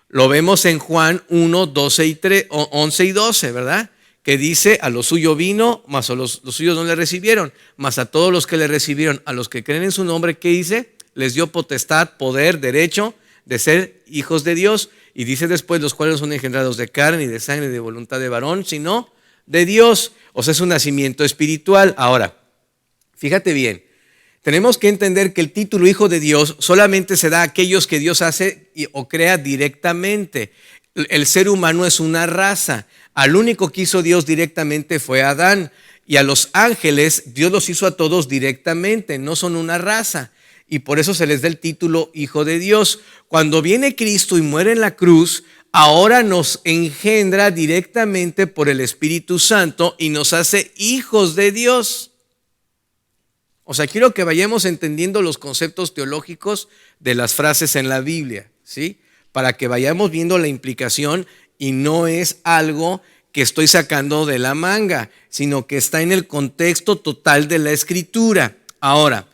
Speaker 1: Lo vemos en Juan 1, 11 y 12, ¿verdad? Que dice: a lo suyo vino, mas a los suyos no le recibieron, mas a todos los que le recibieron, a los que creen en su nombre, ¿qué dice? Les dio potestad, poder, derecho de ser hijos de Dios. Y dice después: los cuales son engendrados de carne y de sangre y de voluntad de varón, sino de Dios. O sea, es un nacimiento espiritual. Ahora, fíjate bien, tenemos que entender que el título Hijo de Dios solamente se da a aquellos que Dios hace o crea directamente. El ser humano es una raza. Al único que hizo Dios directamente fue a Adán. Y a los ángeles Dios los hizo a todos directamente, no son una raza. Y por eso se les da el título Hijo de Dios. Cuando viene Cristo y muere en la cruz, ahora nos engendra directamente por el Espíritu Santo y nos hace hijos de Dios. O sea, quiero que vayamos entendiendo los conceptos teológicos de las frases en la Biblia, ¿sí? Para que vayamos viendo la implicación, y no es algo que estoy sacando de la manga, sino que está en el contexto total de la Escritura. Ahora,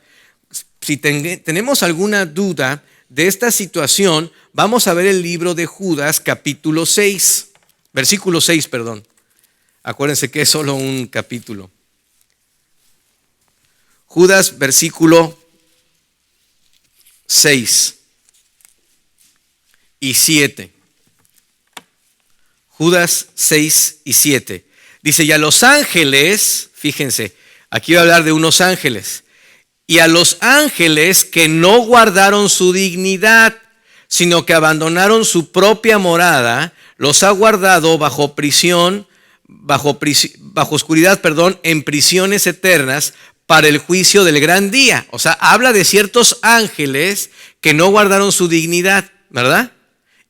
Speaker 1: si tenemos alguna duda de esta situación, vamos a ver el libro de Judas, capítulo 6, versículo 6, perdón. Acuérdense que es solo un capítulo. Judas, versículo 6 y 7. Judas 6 y 7. Dice: y a los ángeles, fíjense, aquí voy a hablar de unos ángeles. Y a los ángeles que no guardaron su dignidad, sino que abandonaron su propia morada, los ha guardado bajo oscuridad, en prisiones eternas, para el juicio del gran día. O sea, habla de ciertos ángeles que no guardaron su dignidad, ¿verdad?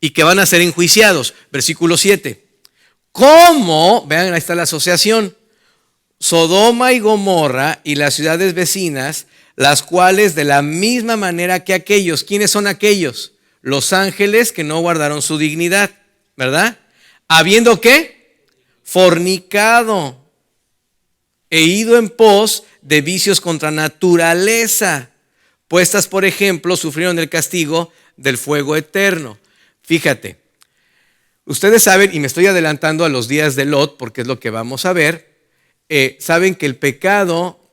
Speaker 1: Y que van a ser enjuiciados. Versículo 7. ¿Cómo? Vean, ahí está la asociación. Sodoma y Gomorra y las ciudades vecinas, las cuales de la misma manera que aquellos. ¿Quiénes son aquellos? Los ángeles que no guardaron su dignidad, ¿verdad? Habiendo ¿qué? Fornicado e ido en pos de vicios contra naturaleza, puestas por ejemplo, sufrieron el castigo del fuego eterno. Fíjate, ustedes saben, y me estoy adelantando a los días de Lot, porque es lo que vamos a ver, saben que el pecado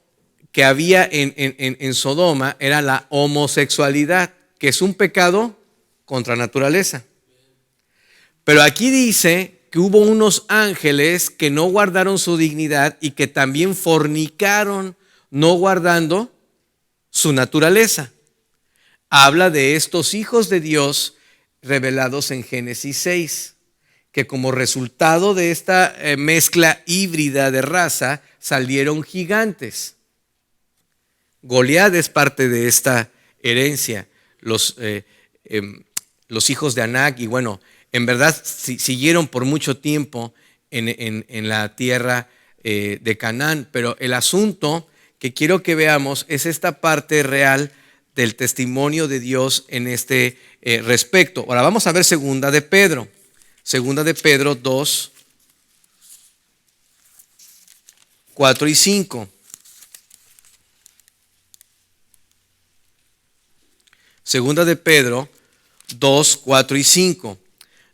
Speaker 1: que había en Sodoma era la homosexualidad, que es un pecado contra naturaleza. Pero aquí dice que hubo unos ángeles que no guardaron su dignidad y que también fornicaron, no guardando su naturaleza. Habla de estos hijos de Dios revelados en Génesis 6, que como resultado de esta mezcla híbrida de raza salieron gigantes. Goliat es parte de esta herencia, los hijos de Anac, y bueno, en verdad siguieron por mucho tiempo en la tierra de Canaán, pero el asunto que quiero que veamos es esta parte real del testimonio de Dios en este respecto. Ahora vamos a ver Segunda de Pedro 2, 4 y 5. Segunda de Pedro 2, 4 y 5.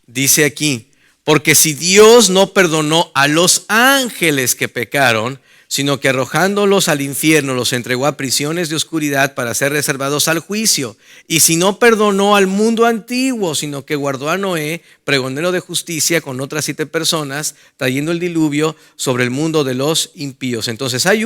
Speaker 1: Dice aquí, porque si Dios no perdonó a los ángeles que pecaron, sino que arrojándolos al infierno los entregó a prisiones de oscuridad para ser reservados al juicio, y si no perdonó al mundo antiguo, sino que guardó a Noé, pregonero de justicia, con otras 7 personas, trayendo el diluvio sobre el mundo de los impíos. Entonces hay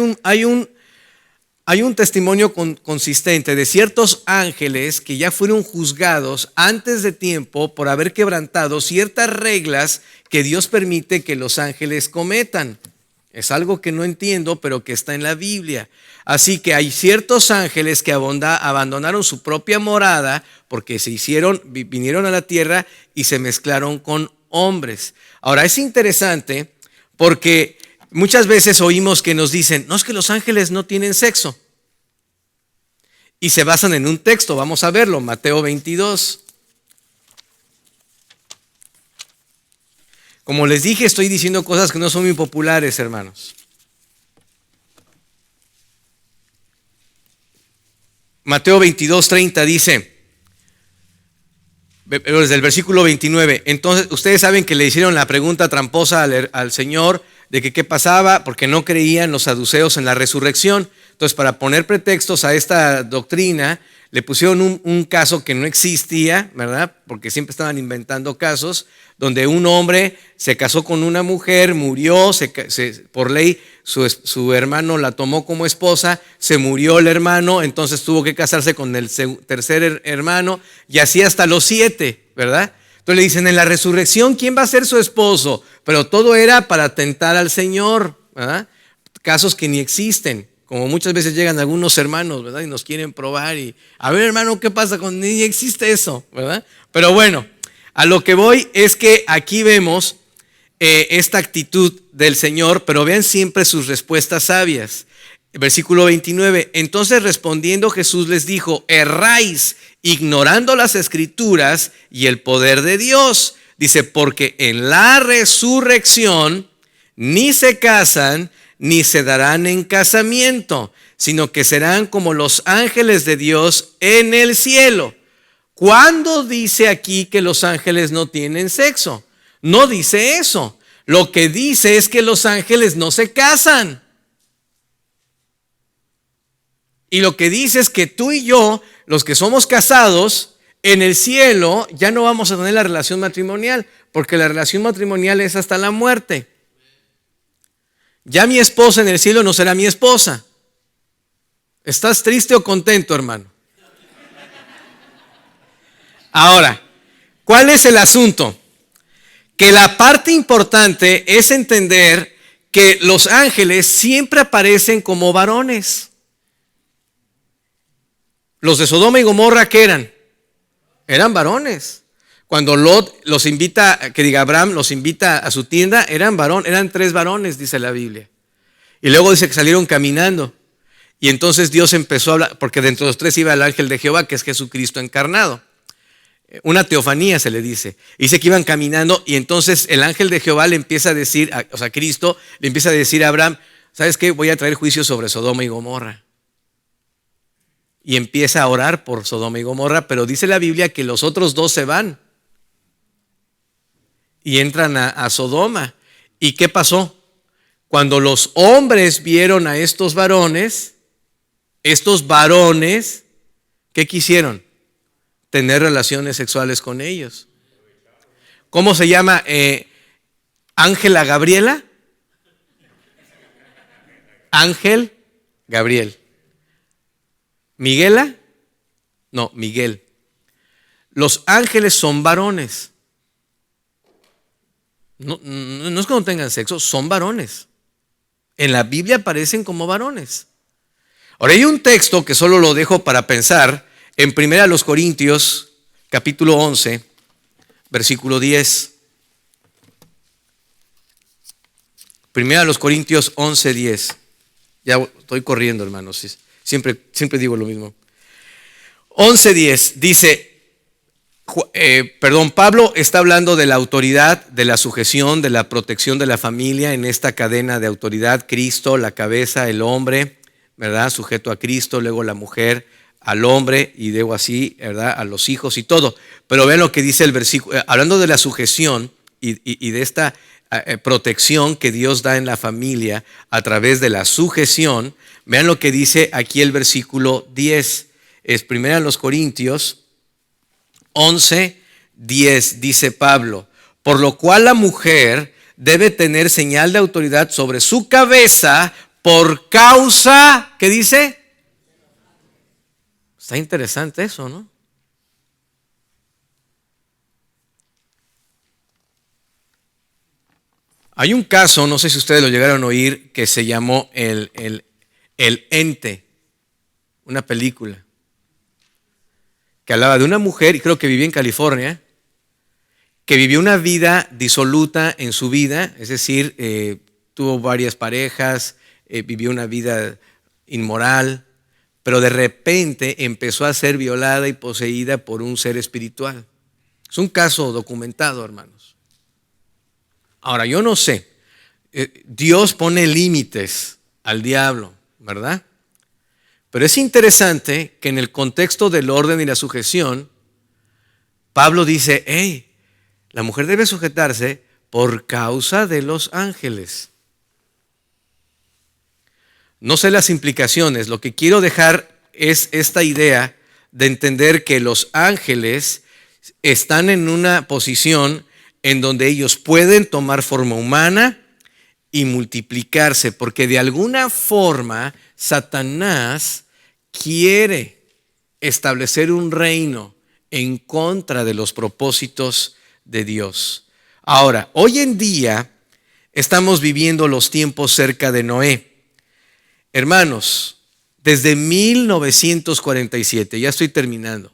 Speaker 1: un testimonio consistente de ciertos ángeles que ya fueron juzgados antes de tiempo por haber quebrantado ciertas reglas que Dios permite que los ángeles cometan. Es algo que no entiendo, pero que está en la Biblia. Así que hay ciertos ángeles que abandonaron su propia morada porque vinieron a la tierra y se mezclaron con hombres. Ahora es interesante porque muchas veces oímos que nos dicen, no, es que los ángeles no tienen sexo. Y se basan en un texto, vamos a verlo, Mateo 22. Como les dije, estoy diciendo cosas que no son muy populares, hermanos. Mateo 22:30 dice, desde el versículo 29, entonces ustedes saben que le hicieron la pregunta tramposa al Señor de que qué pasaba porque no creían los saduceos en la resurrección. Entonces, para poner pretextos a esta doctrina, le pusieron un caso que no existía, ¿verdad? Porque siempre estaban inventando casos donde un hombre se casó con una mujer, murió, por ley su hermano la tomó como esposa, se murió el hermano, entonces tuvo que casarse con el tercer hermano y así hasta los 7, ¿verdad? Entonces le dicen, en la resurrección, ¿quién va a ser su esposo? Pero todo era para tentar al Señor, ¿verdad? Casos que ni existen. Como muchas veces llegan algunos hermanos, ¿verdad? Y nos quieren probar y, a ver, hermano, ¿qué pasa con ni existe eso, ¿verdad? Pero bueno, a lo que voy es que aquí vemos esta actitud del Señor, pero vean siempre sus respuestas sabias. Versículo 29, entonces respondiendo Jesús les dijo, erráis ignorando las Escrituras y el poder de Dios. Dice, porque en la resurrección ni se casan, ni se darán en casamiento, sino que serán como los ángeles de Dios en el cielo. ¿Cuándo dice aquí que los ángeles no tienen sexo? No dice eso. Lo que dice es que los ángeles no se casan. Y lo que dice es que tú y yo, los que somos casados, en el cielo ya no vamos a tener la relación matrimonial, porque la relación matrimonial es hasta la muerte. Ya mi esposa en el cielo no será mi esposa. ¿Estás triste o contento, hermano? Ahora, ¿cuál es el asunto? Que la parte importante es entender que los ángeles siempre aparecen como varones. Los de Sodoma y Gomorra, ¿qué eran? Eran varones. Cuando Lot los invita, Abraham los invita a su tienda, eran 3 varones, dice la Biblia. Y luego dice que salieron caminando. Y entonces Dios empezó a hablar, porque dentro de los 3 iba el ángel de Jehová, que es Jesucristo encarnado. Una teofanía se le dice. Dice que iban caminando y entonces el ángel de Jehová le empieza a decir, o sea, Cristo le empieza a decir a Abraham, ¿sabes qué? Voy a traer juicio sobre Sodoma y Gomorra. Y empieza a orar por Sodoma y Gomorra, pero dice la Biblia que los otros 2 se van y entran a Sodoma. ¿Y qué pasó? Cuando los hombres vieron a estos varones, ¿qué quisieron? Tener relaciones sexuales con ellos. ¿Cómo se llama? ¿Ángela Gabriela? Ángel Gabriel. ¿Miguela? No, Miguel. Los ángeles son varones. No es que no tengan sexo, son varones. En la Biblia aparecen como varones. Ahora hay un texto que solo lo dejo para pensar en 1 Corintios capítulo 11, versículo 10. 1 Corintios 11, 10. Ya estoy corriendo, hermanos. Siempre digo lo mismo. 11:10 dice, Pablo está hablando de la autoridad, de la sujeción, de la protección de la familia en esta cadena de autoridad. Cristo, la cabeza, el hombre, ¿verdad? Sujeto a Cristo, luego la mujer al hombre y luego así, ¿verdad? A los hijos y todo. Pero vean lo que dice el versículo, hablando de la sujeción y de esta protección que Dios da en la familia a través de la sujeción. Vean lo que dice aquí el versículo 10. Es 1 Corintios 11, 10. Dice Pablo, por lo cual la mujer debe tener señal de autoridad sobre su cabeza por causa, ¿qué dice? Está interesante eso, ¿no? Hay un caso, no sé si ustedes lo llegaron a oír, que se llamó El Ente, una película, que hablaba de una mujer, y creo que vivía en California, que vivió una vida disoluta en su vida, es decir, tuvo varias parejas, vivió una vida inmoral, pero de repente empezó a ser violada y poseída por un ser espiritual. Es un caso documentado, hermanos. Ahora, yo no sé, Dios pone límites al diablo, ¿verdad? Pero es interesante que en el contexto del orden y la sujeción, Pablo dice, hey, la mujer debe sujetarse por causa de los ángeles. No sé las implicaciones, lo que quiero dejar es esta idea de entender que los ángeles están en una posición en donde ellos pueden tomar forma humana y multiplicarse, porque de alguna forma Satanás quiere establecer un reino en contra de los propósitos de Dios. Ahora, hoy en día estamos viviendo los tiempos cerca de Noé. Hermanos, desde 1947, ya estoy terminando,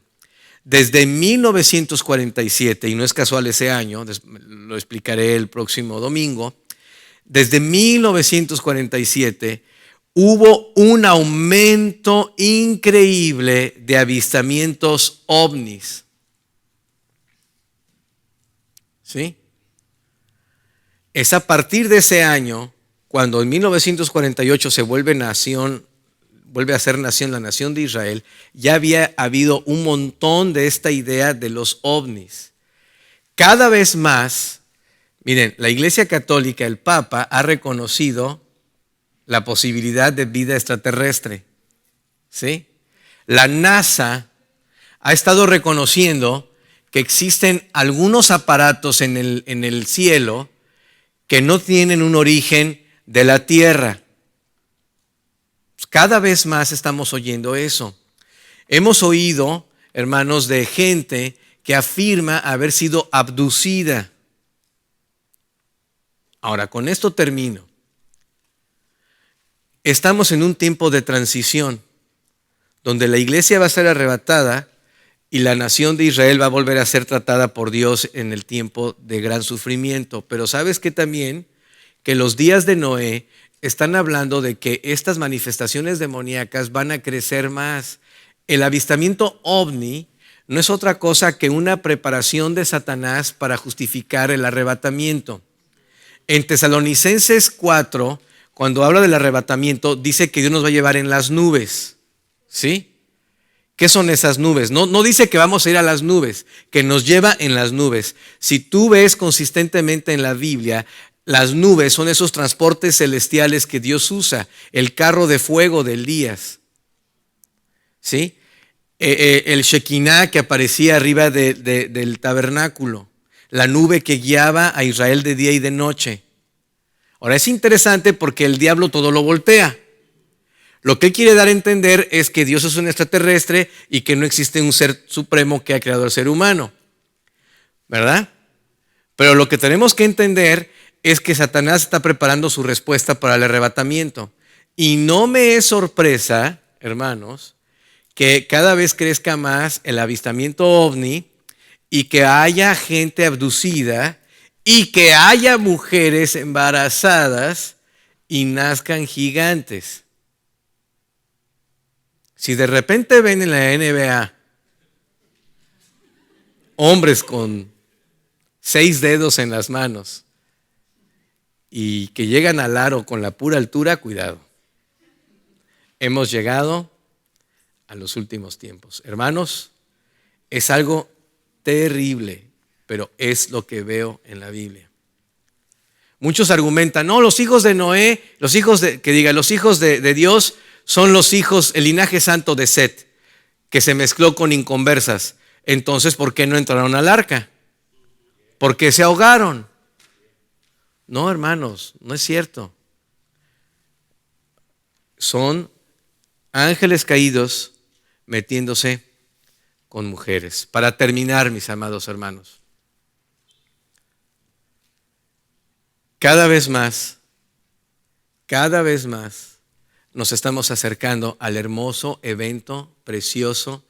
Speaker 1: desde 1947, y no es casual ese año, lo explicaré el próximo domingo, desde 1947 hubo un aumento increíble de avistamientos ovnis. ¿Sí? Es a partir de ese año, cuando en 1948 se vuelve a ser nación la nación de Israel, ya había habido un montón de esta idea de los ovnis. Cada vez más, miren, la Iglesia Católica, el Papa, ha reconocido la posibilidad de vida extraterrestre. ¿Sí? La NASA ha estado reconociendo que existen algunos aparatos en el cielo que no tienen un origen de la tierra. Cada vez más estamos oyendo eso. Hemos oído, hermanos, de gente que afirma haber sido abducida. Ahora, con esto termino. Estamos en un tiempo de transición. donde la iglesia va a ser arrebatada y la nación de Israel va a volver a ser tratada por Dios en el tiempo de gran sufrimiento. Pero sabes que también que los días de Noé están hablando de que estas manifestaciones demoníacas van a crecer más. El avistamiento ovni no es otra cosa que una preparación de Satanás para justificar el arrebatamiento. En Tesalonicenses 4, cuando habla del arrebatamiento, dice que Dios nos va a llevar en las nubes. ¿Sí? ¿Qué son esas nubes? No dice que vamos a ir a las nubes, que nos lleva en las nubes. Si tú ves consistentemente en la Biblia, las nubes son esos transportes celestiales que Dios usa, el carro de fuego de Elías. ¿Sí? El Shekinah que aparecía arriba del tabernáculo, la nube que guiaba a Israel de día y de noche. Ahora es interesante porque el diablo todo lo voltea. Lo que él quiere dar a entender es que Dios es un extraterrestre y que no existe un ser supremo que ha creado al ser humano, ¿verdad? Pero lo que tenemos que entender es que Satanás está preparando su respuesta para el arrebatamiento. Y no me es sorpresa, hermanos, que cada vez crezca más el avistamiento ovni y que haya gente abducida y que haya mujeres embarazadas y nazcan gigantes. Si de repente ven en la NBA hombres con 6 dedos en las manos y que llegan al aro con la pura altura, cuidado. Hemos llegado a los últimos tiempos. Hermanos, es algo terrible, pero es lo que veo en la Biblia. Muchos argumentan, no, los hijos de Noé, los hijos de Dios son los hijos, el linaje santo de Set, que se mezcló con inconversas. Entonces, ¿por qué no entraron al arca? ¿Por qué se ahogaron? No, hermanos, no es cierto. Son ángeles caídos metiéndose con mujeres. Para terminar, mis amados hermanos, cada vez más nos estamos acercando al hermoso evento precioso,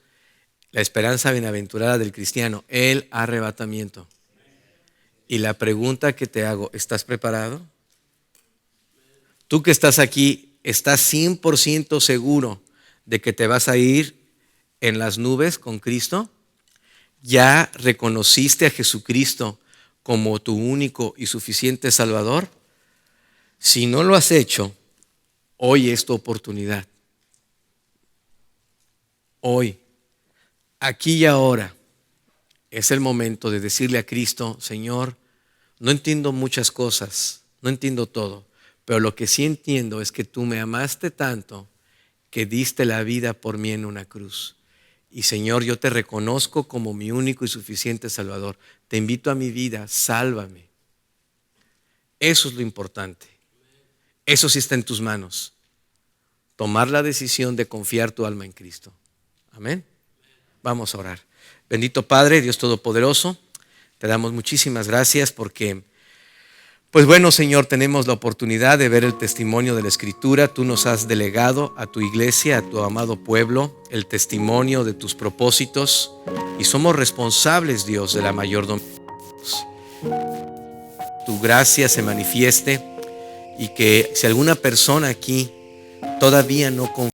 Speaker 1: la esperanza bienaventurada del cristiano, el arrebatamiento. Y la pregunta que te hago, ¿estás preparado? Tú que estás aquí, ¿estás 100% seguro de que te vas a ir en las nubes con Cristo? ¿Ya reconociste a Jesucristo como tu único y suficiente Salvador? Si no lo has hecho, hoy es tu oportunidad. Hoy, aquí y ahora, es el momento de decirle a Cristo, Señor, no entiendo muchas cosas, no entiendo todo, pero lo que sí entiendo es que tú me amaste tanto que diste la vida por mí en una cruz. Y Señor, yo te reconozco como mi único y suficiente Salvador. Te invito a mi vida, sálvame. Eso es lo importante. Eso sí está en tus manos. Tomar la decisión de confiar tu alma en Cristo. Amén. Vamos a orar. Bendito Padre, Dios Todopoderoso, te damos muchísimas gracias porque, pues bueno, Señor, tenemos la oportunidad de ver el testimonio de la Escritura. Tú nos has delegado a tu iglesia, a tu amado pueblo, el testimonio de tus propósitos y somos responsables, Dios, de la mayordomía. Tu gracia se manifieste y que si alguna persona aquí todavía no confía